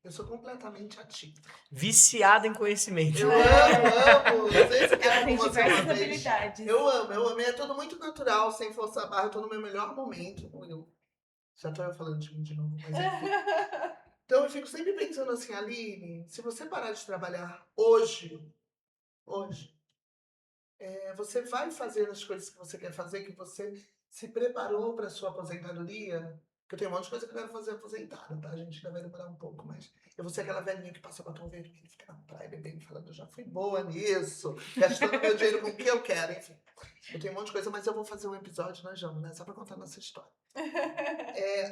eu sou completamente ativa. Viciada em conhecimento. Eu amo! Não sei se Ela quer tem com você diversas uma vez. habilidades. Eu amo. É tudo muito natural, sem forçar a barra. Eu tô no meu melhor momento. Já tô eu falando de mim de novo, mas enfim. Então eu fico sempre pensando assim, Aline, se você parar de trabalhar hoje, você vai fazer as coisas que você quer fazer, que você se preparou para sua aposentadoria? Porque eu tenho um monte de coisa que eu quero fazer aposentada, tá? A gente ainda vai demorar um pouco, mas eu vou ser aquela velhinha que passa batom vermelho, fica na praia bebendo, falando, já fui boa nisso, gastando meu dinheiro com o que eu quero, enfim. Eu tenho um monte de coisa, mas eu vou fazer um episódio, nós vamos, né? Só pra contar nossa história.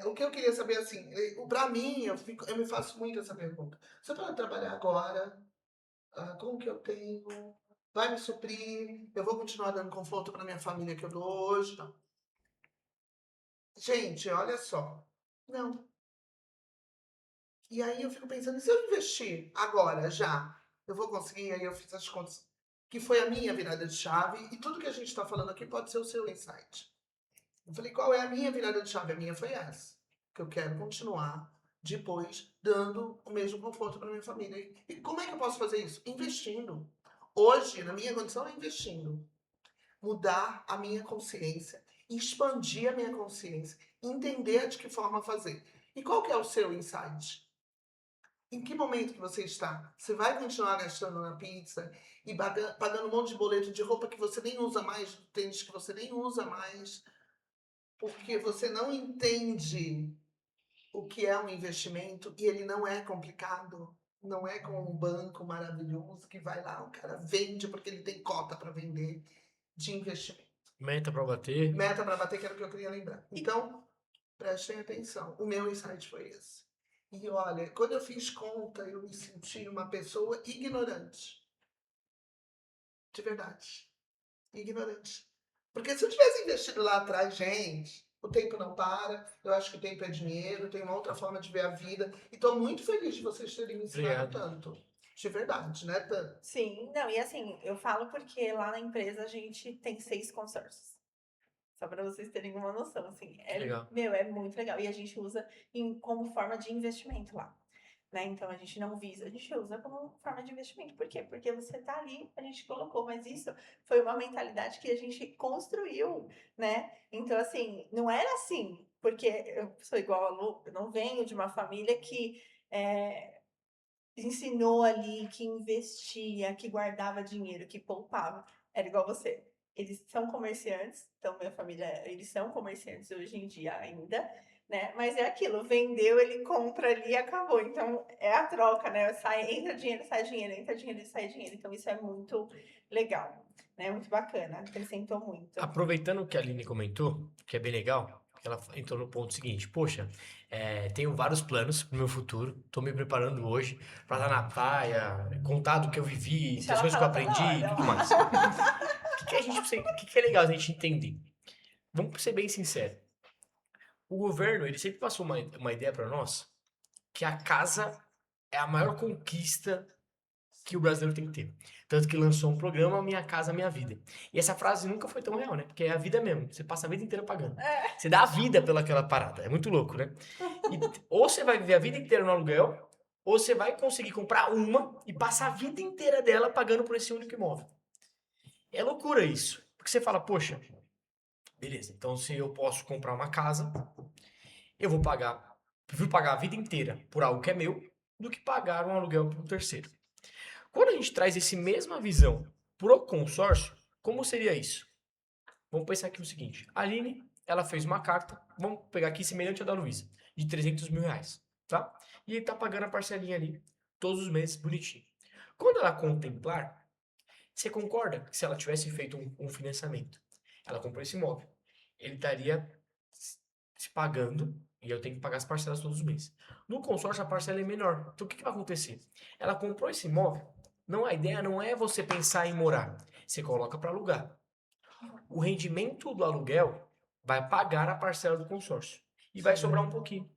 O que eu queria saber, assim, pra mim, eu me faço muito essa pergunta. Se eu parar de trabalhar agora, como que eu tenho? Vai me suprir? Eu vou continuar dando conforto pra minha família que eu dou hoje? Não. Gente, olha só. Não. E aí eu fico pensando, e se eu investir agora, já? Eu vou conseguir? Aí eu fiz as contas, que foi a minha virada de chave, e tudo que a gente está falando aqui pode ser o seu insight. Eu falei, qual é a minha virada de chave? A minha foi essa. Que eu quero continuar, depois, dando o mesmo conforto para minha família. E como é que eu posso fazer isso? Investindo. Hoje, na minha condição, é investindo. Mudar a minha consciência, expandir a minha consciência, entender de que forma fazer. E qual que é o seu insight? Em que momento que você está? Você vai continuar gastando na pizza e pagando um monte de boleto de roupa que você nem usa mais, tênis que você nem usa mais, porque você não entende o que é um investimento e ele não é complicado. Não é com um banco maravilhoso que vai lá, o cara vende porque ele tem cota para vender de investimento. Meta pra bater. Meta para bater, que era o que eu queria lembrar. Então, prestem atenção. O meu insight foi esse. E olha, quando eu fiz conta, eu me senti uma pessoa ignorante. De verdade. Ignorante. Porque se eu tivesse investido lá atrás, gente, o tempo não para. Eu acho que o tempo é dinheiro. Tem uma outra forma de ver a vida. E estou muito feliz de vocês terem me ensinado tanto. De verdade, né, Tan? Sim, não, e assim, eu falo porque lá na empresa a gente tem 6 consórcios. Só para vocês terem uma noção, assim. Legal. É muito legal. E a gente usa como forma de investimento lá. Né? Então a gente não visa, a gente usa como forma de investimento. Por quê? Porque você tá ali, a gente colocou, mas isso foi uma mentalidade que a gente construiu, né? Então, assim, não era assim, porque eu sou igual a Lu, eu não venho de uma família que ensinou ali, que investia, que guardava dinheiro, que poupava. Era igual você. Eles são comerciantes, então minha família, eles são comerciantes hoje em dia ainda, né? Mas é aquilo, vendeu, ele compra ali e acabou. Então é a troca, né? Entra dinheiro, sai dinheiro, entra dinheiro, sai dinheiro. Então isso é muito legal, né? Muito bacana, acrescentou muito. Aproveitando o que a Aline comentou, que é bem legal, ela entrou no ponto seguinte: poxa, tenho vários planos pro meu futuro, tô me preparando hoje pra estar na praia, contar do que eu vivi, Isso das ela coisas que eu fala toda aprendi e hora. tudo mais. O que é legal a gente entender? Vamos ser bem sinceros. O governo, ele sempre passou uma ideia pra nós que a casa é a maior conquista que o brasileiro tem que ter. Tanto que lançou um programa Minha Casa Minha Vida. E essa frase nunca foi tão real, né? Porque é a vida mesmo. Você passa a vida inteira pagando. Você dá a vida pelaquela parada. É muito louco, né? Ou você vai viver a vida inteira no aluguel, ou você vai conseguir comprar uma e passar a vida inteira dela pagando por esse único imóvel. É loucura isso. Porque você fala, poxa, beleza, então se eu posso comprar uma casa, eu prefiro pagar a vida inteira por algo que é meu, do que pagar um aluguel para um terceiro. Quando a gente traz essa mesma visão pro consórcio, Como seria isso? Vamos pensar aqui o seguinte. A Aline, ela fez uma carta, vamos pegar aqui semelhante à da Luísa, de 300 mil reais, tá? E ele tá pagando a parcelinha ali, todos os meses, bonitinho. Quando ela contemplar, você concorda que se ela tivesse feito um financiamento, ela comprou esse imóvel, ele estaria se pagando, e eu tenho que pagar as parcelas todos os meses. No consórcio, a parcela é menor. Então, o que que vai acontecer? Ela comprou esse imóvel, não, a ideia não é você pensar em morar, você coloca para alugar. O rendimento do aluguel vai pagar a parcela do consórcio. E vai sobrar um pouquinho.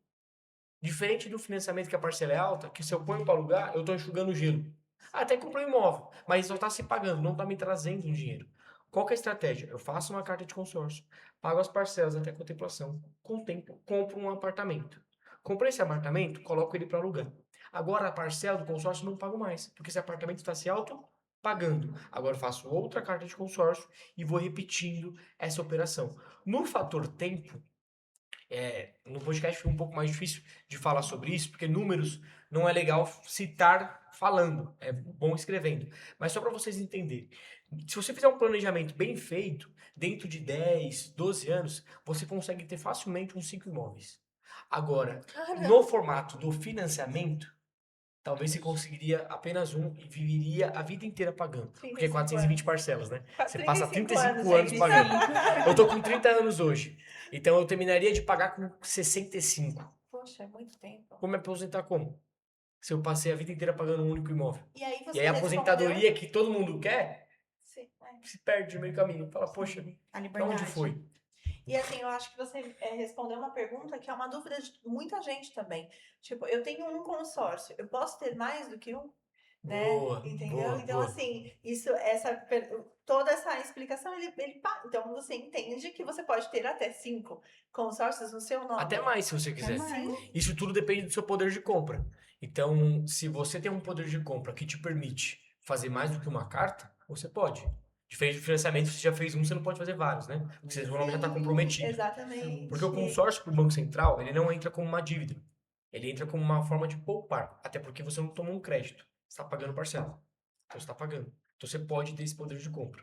Diferente do financiamento que a parcela é alta, que se eu ponho para alugar, eu estou enxugando o gelo. Até comprei um imóvel, mas só está se pagando, não está me trazendo um dinheiro. Qual que é a estratégia? Eu faço uma carta de consórcio, pago as parcelas até a contemplação, com o tempo, compro um apartamento. Comprei esse apartamento, coloco ele para alugar. Agora a parcela do consórcio não pago mais, porque esse apartamento está se auto-pagando. Agora eu faço outra carta de consórcio e vou repetindo essa operação. No fator tempo, no podcast fica um pouco mais difícil de falar sobre isso, porque números não é legal citar falando, é bom escrevendo. Mas só para vocês entenderem, se você fizer um planejamento bem feito, dentro de 10, 12 anos, você consegue ter facilmente uns 5 imóveis. Agora, no formato do financiamento, talvez você conseguiria apenas um e viveria a vida inteira pagando. Porque é 420 parcelas, né? Você passa 35 anos gente. pagando. Eu tô com 30 anos hoje. Então eu terminaria de pagar com 65. Poxa, é muito tempo. Vou me aposentar como? Se eu passei a vida inteira pagando um único imóvel. E aí E você aí a respondeu? aposentadoria que todo mundo quer, Sim, é. se perde no meio do caminho. Fala, poxa, A pra liberdade. onde foi? E assim, eu acho que você respondeu uma pergunta que é uma dúvida de muita gente também. Tipo, eu tenho um consórcio, eu posso ter mais do que um? Né? Boa, Entendeu? boa, Então, boa. assim, toda essa explicação, então você entende que você pode ter até 5 consórcios no seu nome. Até mais, se você Até quiser. mais. Isso tudo depende do seu poder de compra. Então, se você tem um poder de compra que te permite fazer mais do que uma carta, você pode. Diferente do financiamento, se você já fez um, você não pode fazer vários, né? Porque seu nome já está comprometido. Exatamente. Porque o consórcio para o Banco Central, ele não entra como uma dívida. Ele entra como uma forma de poupar. Até porque você não tomou um crédito. Você está pagando parcela. Então, você está pagando. Então, você pode ter esse poder de compra.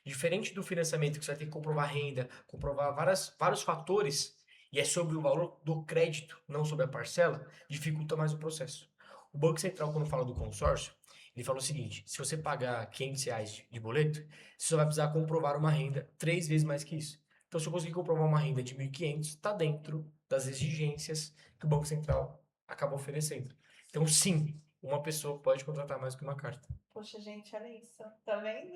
Diferente do financiamento, que você vai ter que comprovar renda, comprovar vários fatores, e é sobre o valor do crédito, não sobre a parcela, dificulta mais o processo. O Banco Central, quando fala do consórcio, ele fala o seguinte: se você pagar R$ 500 de boleto, você só vai precisar comprovar uma renda 3 vezes mais que isso. Então, se eu conseguir comprovar uma renda de 1.500, está dentro das exigências que o Banco Central acaba oferecendo. Então, sim, uma pessoa pode contratar mais do que uma carta. Poxa, gente, olha isso. Tá vendo?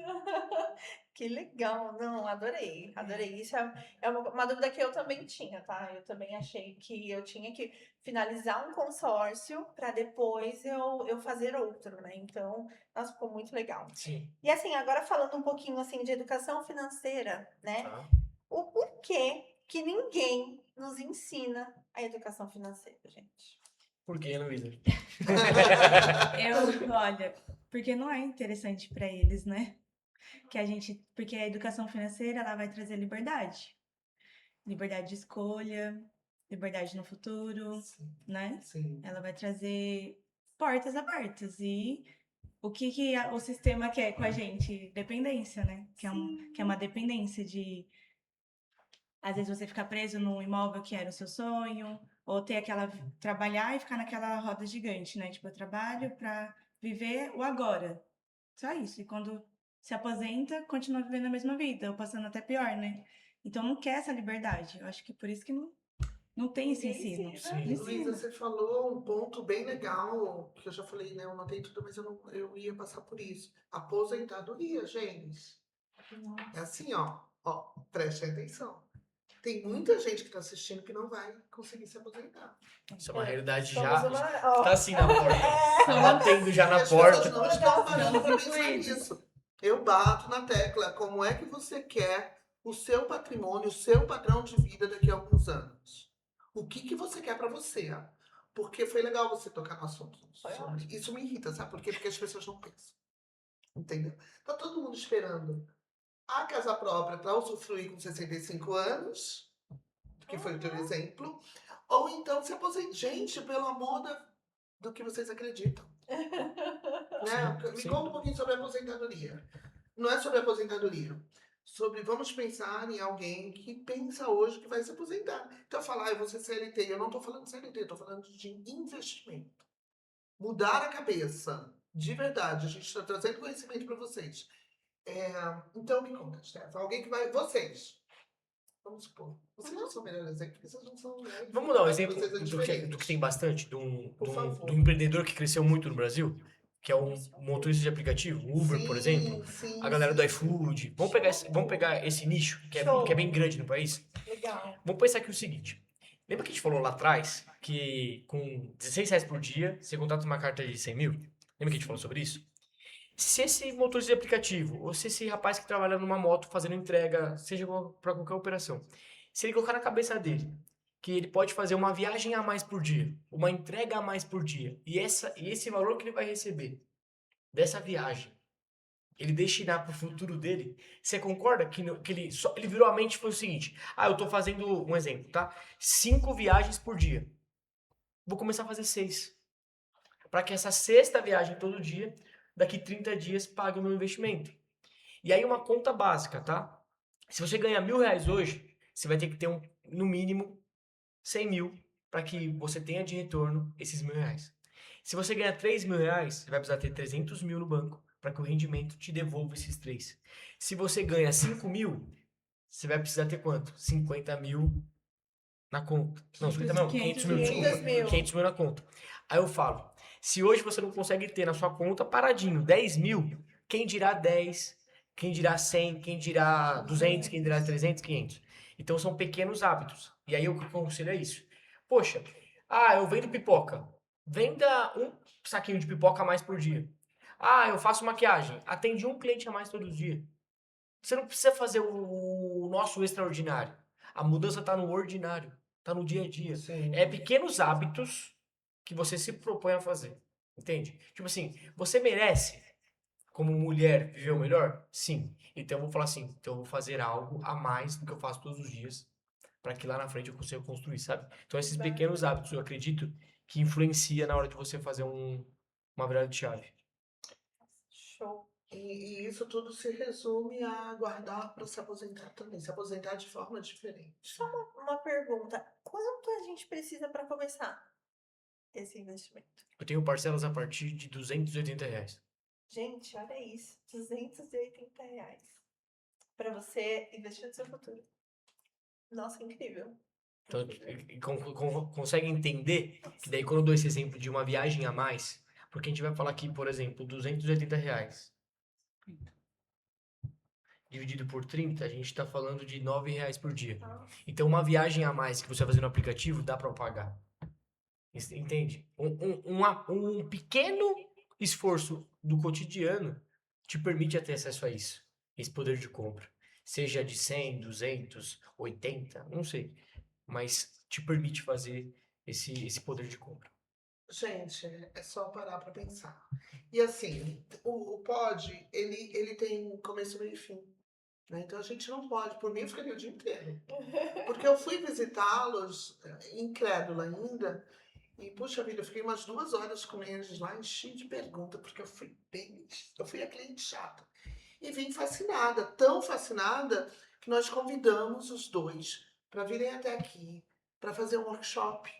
Que legal. Não, adorei. Adorei. Isso é uma dúvida que eu também tinha, tá? Eu também achei que eu tinha que finalizar um consórcio para depois eu fazer outro, né? Então, nossa, ficou muito legal. Sim. E assim, agora falando um pouquinho assim de educação financeira, né? Tá? O porquê que ninguém nos ensina a educação financeira, gente? Por que, Luísa? Olha, porque não é interessante para eles, né? Porque a educação financeira, ela vai trazer liberdade. Liberdade de escolha, liberdade no futuro, né? Sim. Ela vai trazer portas abertas e o que o sistema quer com a gente? Dependência, né? Que é uma dependência de às vezes você ficar preso num imóvel que era o seu sonho, ou ter trabalhar e ficar naquela roda gigante, né? Tipo, eu trabalho para viver o agora. Só isso. E quando se aposenta, continua vivendo a mesma vida, ou passando até pior, né? Então não quer essa liberdade. Eu acho que por isso que não tem esse Ninguém ensino. ensina. Não Luísa, ensina. você falou um ponto bem legal, que eu já falei, né? Eu não tenho tudo, mas eu ia passar por isso. Aposentadoria, gente. É assim, ó, preste atenção. Tem muita gente que está assistindo que não vai conseguir se aposentar. Isso é uma realidade Somos já. uma- ó. Tá assim na porta. Tá batendo já E na as pessoas porta. não estão parando para pensar nisso. Eu bato na tecla. Como é que você quer o seu patrimônio, o seu padrão de vida daqui a alguns anos? O que você quer para você? Porque foi legal você tocar no assunto. Foi ótimo. Isso me irrita, sabe por quê? Porque as pessoas não pensam. Entendeu? Tá todo mundo esperando a casa própria para usufruir com 65 anos, que foi o teu exemplo, ou então se aposenta. Gente, pelo amor do que vocês acreditam. Né? Sim, Me sim. conta um pouquinho sobre a aposentadoria. não é sobre aposentadoria. Sobre vamos pensar em alguém que pensa hoje que vai se aposentar. Então falar, eu vou ser CLT. Eu não estou falando de CLT, estou falando de investimento. Mudar a cabeça. De verdade. A gente está trazendo conhecimento para vocês. Então me conta, Steph. Alguém que vai. Vocês. Vamos supor. Vocês não são o melhor exemplo, porque vocês não são. Né, Vamos dar um mas exemplo vocês é do que diferente. tem bastante, Por favor. de um empreendedor que cresceu muito no Brasil, que é um motorista de aplicativo, um Uber, por exemplo, Sim, a galera do sim. iFood. Vamos pegar esse nicho, que Show. é bem grande no país. Legal. Vamos pensar aqui o seguinte. Lembra que a gente falou lá atrás que com R$16 por dia, você contrata uma carta de 100 mil? Lembra que a gente falou sobre isso? Se esse motorista de aplicativo, ou se esse rapaz que trabalha numa moto fazendo entrega, seja para qualquer operação, se ele colocar na cabeça dele que ele pode fazer uma viagem a mais por dia, uma entrega a mais por dia, e esse valor que ele vai receber dessa viagem, ele destinar para o futuro dele, você concorda que, ele virou a mente e foi o seguinte: ah, eu tô fazendo um exemplo, tá? 5 viagens por dia. Vou começar a fazer 6. Para que essa sexta viagem todo dia, daqui 30 dias, pague o meu investimento. E aí uma conta básica, tá? Se você ganha R$1.000 hoje, você vai ter que ter no mínimo 100 mil para que você tenha de retorno esses R$1.000. Se você ganha R$3.000, você vai precisar ter 300 mil no banco para que o rendimento te devolva esses 3. Se você ganha 5 mil, você vai precisar ter quanto? 50 mil na conta. Não, 50 mil não, 500 mil, 500 desculpa. mil. 500 mil na conta. Aí eu falo, se hoje você não consegue ter na sua conta paradinho 10 mil, quem dirá 10, quem dirá 100, quem dirá 200, quem dirá 300, 500. Então são pequenos hábitos. E aí o que eu aconselho é isso. Poxa, eu vendo pipoca. Venda um saquinho de pipoca a mais por dia. Eu faço maquiagem. Atende um cliente a mais todo dia. Você não precisa fazer o nosso extraordinário. A mudança está no ordinário. Está no dia a dia. Sim. É pequenos hábitos que você se propõe a fazer. Entende? Tipo assim, você merece, como mulher, viver o melhor? Sim. Então eu vou falar assim, então eu vou fazer algo a mais do que eu faço todos os dias, para que lá na frente eu consiga construir, sabe? Então esses pequenos hábitos, eu acredito, que influencia na hora de você fazer uma virada de chave. Show. E isso tudo se resume a guardar para se aposentar também. Se aposentar de forma diferente. Só uma pergunta. Quanto a gente precisa para começar esse investimento? Eu tenho parcelas a partir de R$280. Gente, olha isso. R$280 para você investir no seu futuro. Nossa, incrível. Então, consegue entender que daí quando eu dou esse exemplo de uma viagem a mais, porque a gente vai falar aqui, por exemplo, R$280. Dividido por 30, a gente está falando de R$9 por dia. Então, uma viagem a mais que você vai fazer no aplicativo, dá para pagar. Entende? Um pequeno esforço do cotidiano te permite ter acesso a isso. Esse poder de compra. Seja de 100, 200, 80, não sei. Mas te permite fazer esse poder de compra. Gente, é só parar para pensar. E assim, o pod, ele tem começo, meio e fim. Né? Então a gente não pode, por mim eu ficaria o dia inteiro. Porque eu fui visitá-los, incrédula ainda, e puxa vida, eu fiquei umas 2 horas com eles lá, enchi de pergunta, porque eu fui a cliente chata. E vim fascinada, tão fascinada, que nós convidamos os dois para virem até aqui, para fazer um workshop,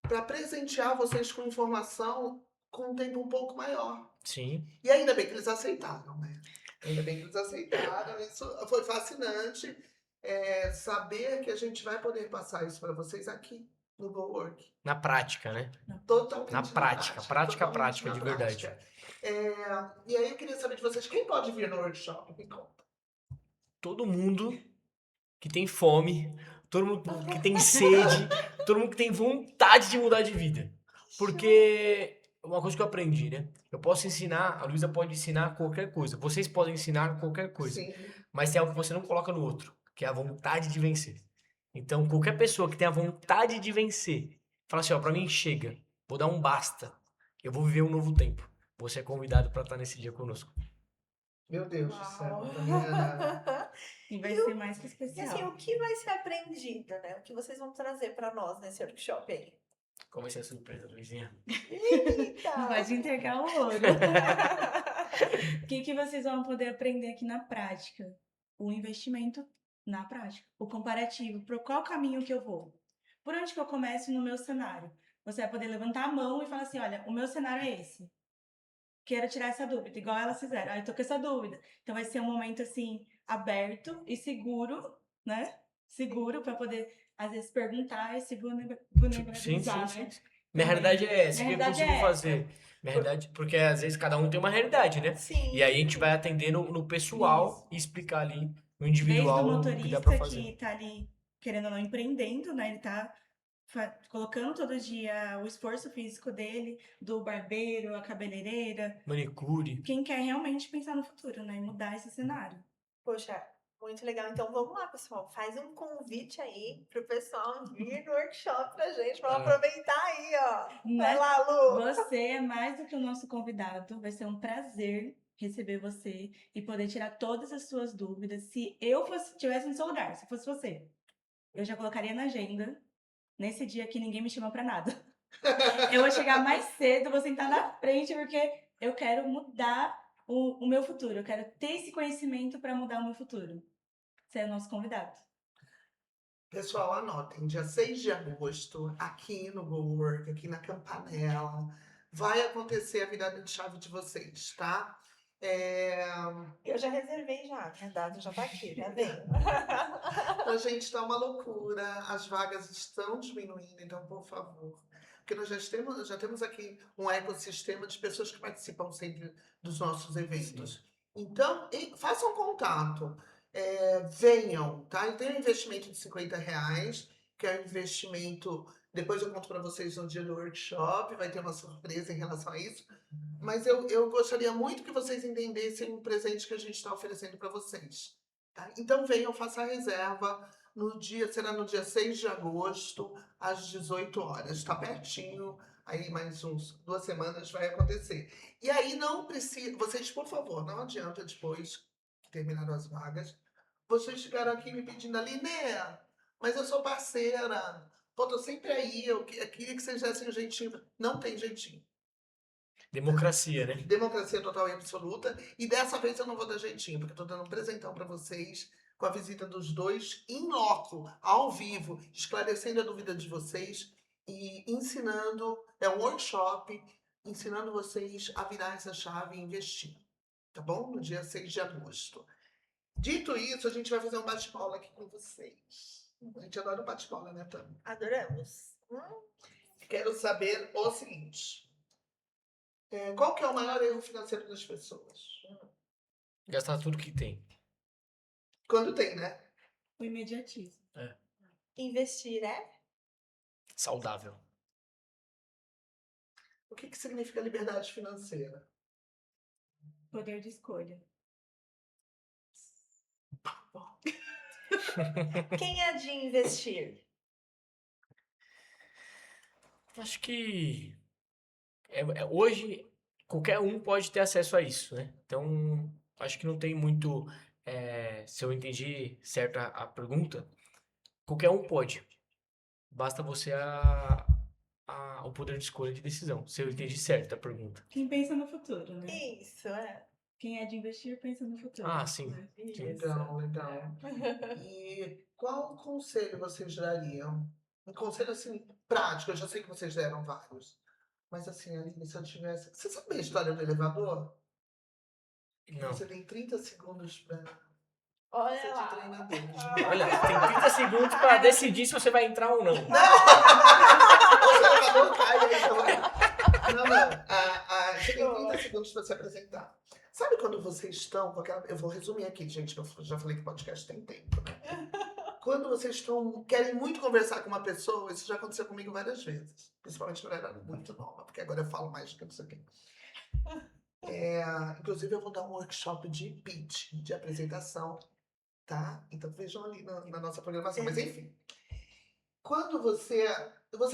para presentear vocês com informação com um tempo um pouco maior. Sim. E ainda bem que eles aceitaram, né? Ainda bem que eles aceitaram. Isso foi fascinante. Saber que a gente vai poder passar isso para vocês aqui no Go Work. Na prática, né? Totalmente Na prática, prática, de verdade. E aí eu queria saber de vocês, quem pode vir no workshop? Me conta. Todo mundo que tem fome, todo mundo que tem sede, todo mundo que tem vontade de mudar de vida. Porque uma coisa que eu aprendi, né? Eu posso ensinar, a Luísa pode ensinar qualquer coisa. Vocês podem ensinar qualquer coisa. Sim. Mas tem algo que você não coloca no outro, que é a vontade de vencer. Então, qualquer pessoa que tenha vontade de vencer, fala assim, pra mim chega, vou dar um basta. Eu vou viver um novo tempo. Você é convidado para estar nesse dia conosco. Meu Deus do céu. E vai ser mais que E especial. assim, o que vai ser aprendido, né? O que vocês vão trazer para nós nesse workshop aí? Qual vai ser a surpresa, Luizinha? Eita! Vai te entregar o ouro. O que vocês vão poder aprender aqui na prática? O investimento na prática. O comparativo. Por qual caminho que eu vou? Por onde que eu começo no meu cenário? Você vai poder levantar a mão e falar assim, olha, o meu cenário é esse. Quero tirar essa dúvida, igual elas fizeram. Ah, eu tô com essa dúvida. Então vai ser um momento, assim, aberto e seguro, né? Seguro para poder, às vezes, perguntar e se vulnerabilizar, Sim. né? Minha realidade é essa, o que eu realidade consigo é essa. fazer? Minha realidade, porque às vezes cada um tem uma realidade, né? Sim. E aí a gente vai atender no pessoal Isso. e explicar ali no Desde o individual o que dá pra motorista fazer. que tá ali, querendo ou não, empreendendo, né? Ele tá colocando todo dia o esforço físico dele, do barbeiro, a cabeleireira. Manicure. Quem quer realmente pensar no futuro, né? E mudar esse cenário. Poxa, muito legal. Então vamos lá, pessoal. Faz um convite aí pro pessoal vir no workshop pra gente. Vamos aproveitar aí, ó. Vai Né? lá, Lu. Você é mais do que o nosso convidado. Vai ser um prazer receber você e poder tirar todas as suas dúvidas. Se eu tivesse no seu lugar, se fosse você, eu já colocaria na agenda. Nesse dia que ninguém me chama pra nada. Eu vou chegar mais cedo, vou sentar na frente, porque eu quero mudar o meu futuro. Eu quero ter esse conhecimento para mudar o meu futuro. Você é o nosso convidado. Pessoal, anotem, dia 6 de agosto, aqui no GoWork, aqui na Campanella, vai acontecer a virada de chave de vocês, tá? Eu já reservei já. Minha data já tá aqui, já vem. A gente tá uma loucura, as vagas estão diminuindo, então, por favor. Porque nós já temos aqui um ecossistema de pessoas que participam sempre dos nossos eventos. Então, façam contato, venham, tá? E tem um investimento de R$ 50, que é um investimento. Depois eu conto para vocês no dia do workshop, vai ter uma surpresa em relação a isso. Mas eu gostaria muito que vocês entendessem o presente que a gente está oferecendo para vocês. Tá? Então venham, faça a reserva. Será no dia 6 de agosto, às 18 horas. Está pertinho, aí mais 2 semanas vai acontecer. E aí não precisa. Vocês, por favor, não adianta depois que terminaram as vagas. Vocês ficaram aqui me pedindo ali, né? Mas eu sou parceira. Pô, tô sempre aí. Eu queria que vocês dessem um jeitinho. Não tem jeitinho. Democracia, né? Democracia total e absoluta. E dessa vez eu não vou dar jeitinho, porque eu tô dando um presentão para vocês, com a visita dos dois em loco, ao vivo, esclarecendo a dúvida de vocês e ensinando, é um workshop, ensinando vocês a virar essa chave e investir. Tá bom? No dia 6 de agosto. Dito isso, a gente vai fazer um bate-bola aqui com vocês. A gente adora o bate-bola, né, Tam? Adoramos. Quero saber o seguinte. Qual que é o maior erro financeiro das pessoas? Gastar tudo que tem. Quando tem, né? O imediatismo. Investir é? Saudável. O que significa liberdade financeira? Poder de escolha. Quem é de investir? Acho que hoje qualquer um pode ter acesso a isso, né? Então, acho que não tem muito. Se eu entendi certo a pergunta, qualquer um pode. Basta você o poder de escolha de decisão. Se eu entendi certo a pergunta. Quem pensa no futuro, né? Isso, é. Quem é de investir pensa no futuro. Ah, sim. Né? Isso. Legal. E qual conselho vocês dariam? Um conselho, assim, prático. Eu já sei que vocês deram vários. Mas, assim, Aline, se eu tivesse... Você sabe a história do elevador? Não. Você tem 30 segundos para ser Olha de lá. treinador. Olha, tem 30 segundos para decidir se você vai entrar ou não. Ou se o elevador cai, aí então vai. Não. Você tem 30 segundos para se apresentar. Sabe quando vocês estão com aquela... Eu vou resumir aqui, gente, que eu já falei que podcast tem tempo, né? Quando vocês querem muito conversar com uma pessoa, isso já aconteceu comigo várias vezes. Principalmente quando eu era muito nova, porque agora eu falo mais do que não sei o quê. Inclusive, eu vou dar um workshop de pitch, de apresentação, tá? Então vejam ali na nossa programação. Mas enfim, quando você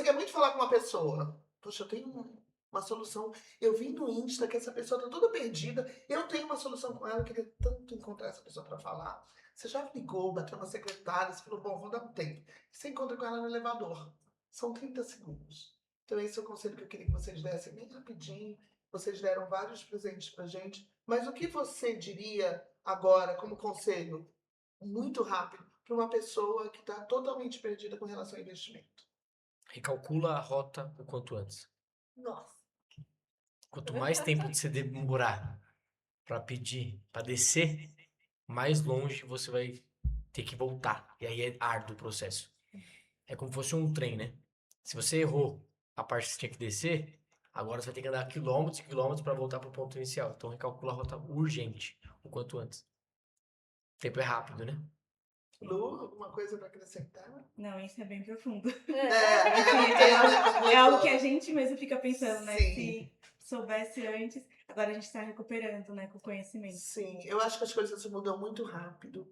quer muito falar com uma pessoa, poxa, eu tenho uma solução. Eu vi no Insta que essa pessoa tá toda perdida. Eu tenho uma solução com ela, eu queria tanto encontrar essa pessoa para falar. Você já ligou, bateu na secretária, você falou, bom, vou dar um tempo. Você encontra com ela no elevador. São 30 segundos. Então esse é o conselho que eu queria que vocês dessem bem rapidinho. Vocês deram vários presentes pra gente. Mas o que você diria agora, como conselho, muito rápido, para uma pessoa que está totalmente perdida com relação ao investimento? Recalcula a rota o quanto antes. Nossa. Quanto mais tempo você demorar para pedir, para descer, mais longe você vai ter que voltar. E aí é árduo o processo. É como se fosse um trem, né? Se você errou a parte que você tinha que descer, agora você vai ter que andar quilômetros e quilômetros para voltar para o ponto inicial. Então recalcula a rota urgente, o quanto antes. O tempo é rápido, né? Lu, alguma coisa para acrescentar? Não, isso é bem profundo. É É algo que a gente mesmo fica pensando, né? Sim. Se soubesse antes, agora a gente está recuperando, né? Com o conhecimento. Sim, eu acho que as coisas mudam muito rápido,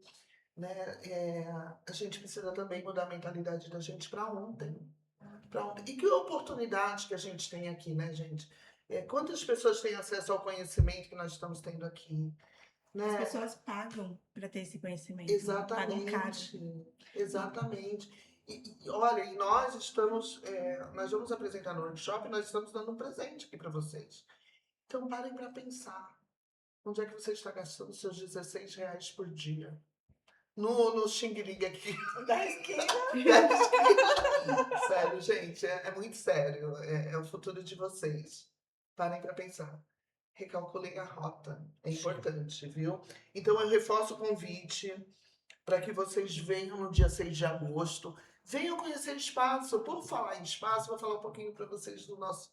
né? A gente precisa também mudar a mentalidade da gente para ontem. Pra ontem. E que oportunidade que a gente tem aqui, né, gente? Quantas pessoas têm acesso ao conhecimento que nós estamos tendo aqui? As Né? pessoas pagam para ter esse conhecimento. Pagam caro. Exatamente. E olha, e nós estamos, nós vamos apresentar no workshop e nós estamos dando um presente aqui para vocês. Então parem para pensar. Onde é que você está gastando seus R$16 por dia? No Xing Ling aqui. 10 quilos. Sério, gente, é muito sério. É o futuro de vocês. Parem para pensar. Recalculem a rota. É importante, viu? Então eu reforço o convite para que vocês venham no dia 6 de agosto. Venham conhecer espaço. Por falar em espaço, vou falar um pouquinho para vocês do nosso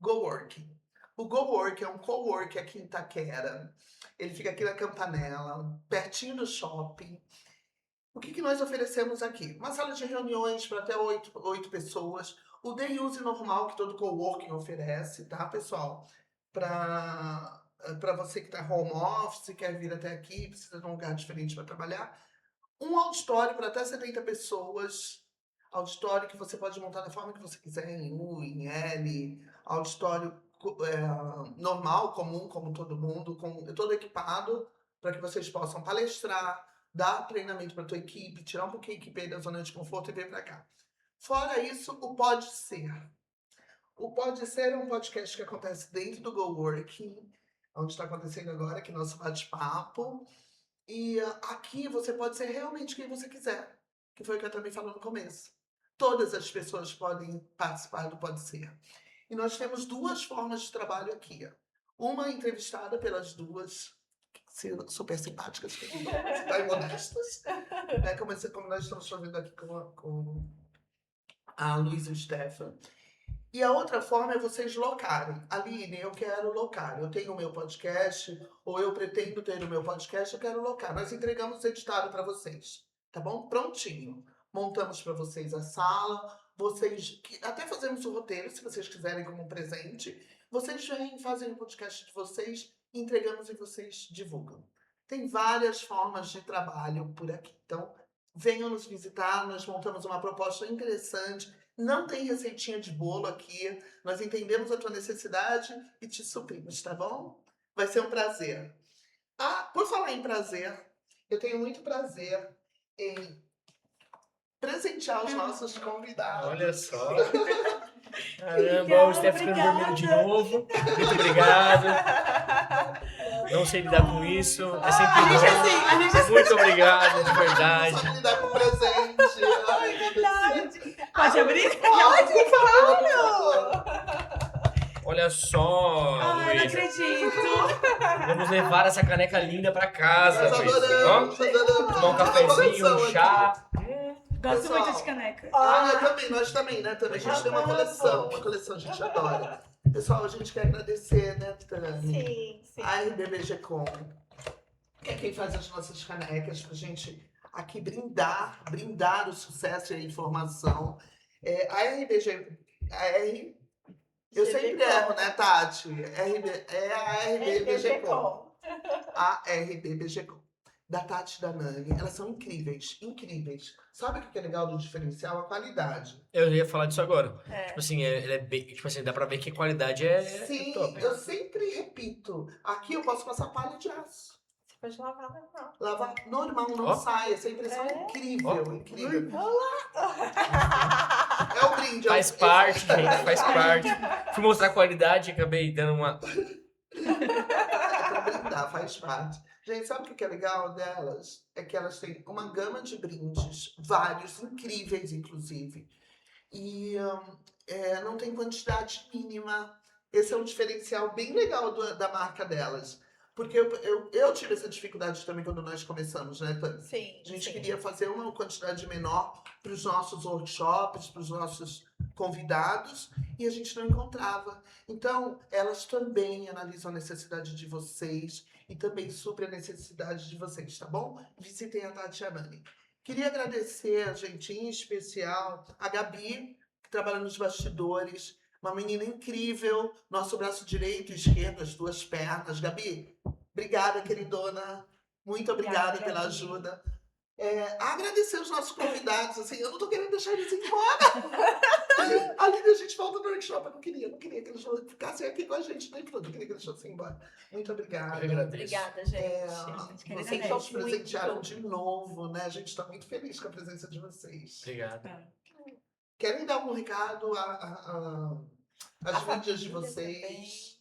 Coworking. O Coworking é um coworking aqui em Itaquera. Ele fica aqui na Campanella, pertinho do shopping. O que nós oferecemos aqui? Uma sala de reuniões para até 8 pessoas. O day use normal que todo coworking oferece, tá, pessoal? Para você que está home office, quer vir até aqui, precisa de um lugar diferente para trabalhar. Um auditório para até 70 pessoas. Auditório que você pode montar da forma que você quiser, em U, em L. Auditório normal, comum, como todo mundo, todo equipado, para que vocês possam palestrar, dar treinamento para a tua equipe, tirar um pouquinho a equipe da zona de conforto e vir para cá. Fora isso, o Pode Ser. O Pode Ser é um podcast que acontece dentro do Coworking, onde está acontecendo agora aqui nosso bate-papo. E aqui você pode ser realmente quem você quiser, que foi o que eu também falei no começo. Todas as pessoas podem participar do Pode Ser. E nós temos 2 formas de trabalho aqui. Uma entrevistada pelas 2, super simpáticas, e modestas, né? Como nós estamos fazendo aqui com a Luísa e o Stefan. E a outra forma é vocês locarem. Aline, eu quero locar. Eu tenho o meu podcast, ou eu pretendo ter o meu podcast, eu quero locar. Nós entregamos editado para vocês, tá bom? Prontinho. Montamos para vocês a sala. Até fazemos o roteiro, se vocês quiserem, como um presente. Vocês vêm, fazem o podcast de vocês, entregamos e vocês divulgam. Tem várias formas de trabalho por aqui. Então, venham nos visitar. Nós montamos uma proposta interessante. Não tem receitinha de bolo aqui. Nós entendemos a tua necessidade e te suprimos, tá bom? Vai ser um prazer. Por falar em prazer, eu tenho muito prazer em presentear os nossos convidados. Olha só. Caramba, o Steph ficando dormindo de novo. Muito obrigado. Não sei lidar com isso. É sempre bom. Muito obrigado, de verdade. Não sabe lidar com presente. Ai, que Verdade. Pode abrir? Pode, claro. Olha só, Ai, não Luísa. acredito. Vamos levar essa caneca linda pra casa, Nós Luísa. adoramos, Ó, adoramos. tomar um cafezinho, um chá. Gosto Pessoal. muito de caneca. Eu também, nós também, né? Também. A gente tem uma coleção, a gente adora. Pessoal, a gente quer agradecer, né, Tani? Sim. A RBBGcom, que é quem faz as nossas canecas pra gente aqui brindar o sucesso e a informação. Eu sempre erro, né, Tati? É a RBBGcom. A RBBGcom. Da Tati e da Nani. Elas são incríveis, incríveis. Sabe o que é legal do diferencial? A qualidade. Eu ia falar disso agora. É. Tipo assim, ele é bem, tipo assim, dá pra ver que a qualidade é Sim, top. eu sempre repito. Aqui eu posso passar palha de aço. Você pode lavar normal. Lavar normal, não Ó. sai. Essa impressão é incrível, Ó. incrível. Olá! É o brinde. Faz parte, gente, faz parte. Fui mostrar a qualidade e acabei dando uma. Pra brindar, faz parte. Gente, sabe o que é legal delas? É que elas têm uma gama de brindes, vários, incríveis, inclusive. E não tem quantidade mínima. Esse é um diferencial bem legal da marca delas. Porque eu tive essa dificuldade também quando nós começamos, né, Tânia? Sim, A gente sim. queria fazer uma quantidade menor para os nossos workshops, para os nossos convidados, e a gente não encontrava. Então, elas também analisam a necessidade de vocês e também suprem a necessidade de vocês, tá bom? Visitem a Tatianani. Queria agradecer, gente, em especial, a Gabi, que trabalha nos bastidores, uma menina incrível, nosso braço direito e esquerdo, as duas pernas. Gabi, obrigada, queridona. Muito obrigada Obrigada, pela Gabi. ajuda. Agradecer os nossos convidados, assim, eu não tô querendo deixar eles embora. Ali a gente volta no workshop, eu não queria que eles ficassem aqui com a gente, nem tudo, eu queria que eles fossem embora. Muito obrigada. Eu agradeço. Obrigada, gente. gente que Vocês agradece. nos presentearam Muito. de novo, né? A gente está muito feliz com a presença de vocês. Obrigado. Querem dar um recado às A mídias de família vocês?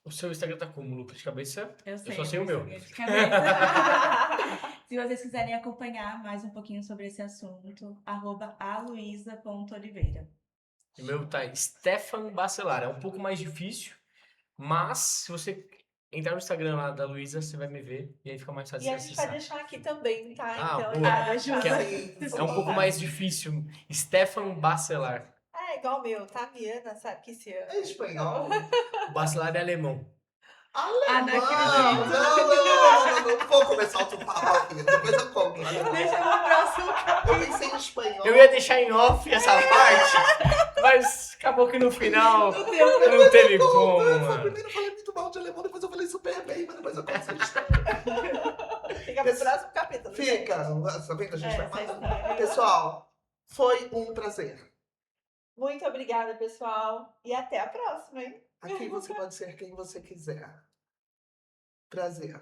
O seu Instagram tá como, Lucas? De cabeça? Eu sei. só sei o meu. De cabeça. também. Se vocês quiserem acompanhar mais um pouquinho sobre esse assunto, @aluisa.oliveira. O meu tá Stefan Bacelar. É um pouco mais difícil, mas se você entrar no Instagram lá da Luísa, você vai me ver e aí fica mais fácil E de a gente vai acessar. deixar aqui também, tá? Ah, Então, boa. a Ajuda. Que Sim, É um pouco mais difícil. Stefan Bacelar. É igual o meu, Tamiana, sabe que se ama. É espanhol? O Bacelar é alemão. Alemão! não acredito. Não vou começar outro papo aqui, depois eu conto. Alemão. Deixa no próximo Eu pensei em espanhol. Eu ia deixar em off essa parte, mas acabou que no final não teve como, Eu mano. primeiro falei muito mal de alemão, depois eu falei super bem, mas depois eu conto essa história. Fica pro próximo capítulo. Fica, tá vendo? A gente vai essa matando. história. Pessoal, foi um prazer. Muito obrigada, pessoal. E até a próxima, hein? Aqui você pode ser quem você quiser. Prazer.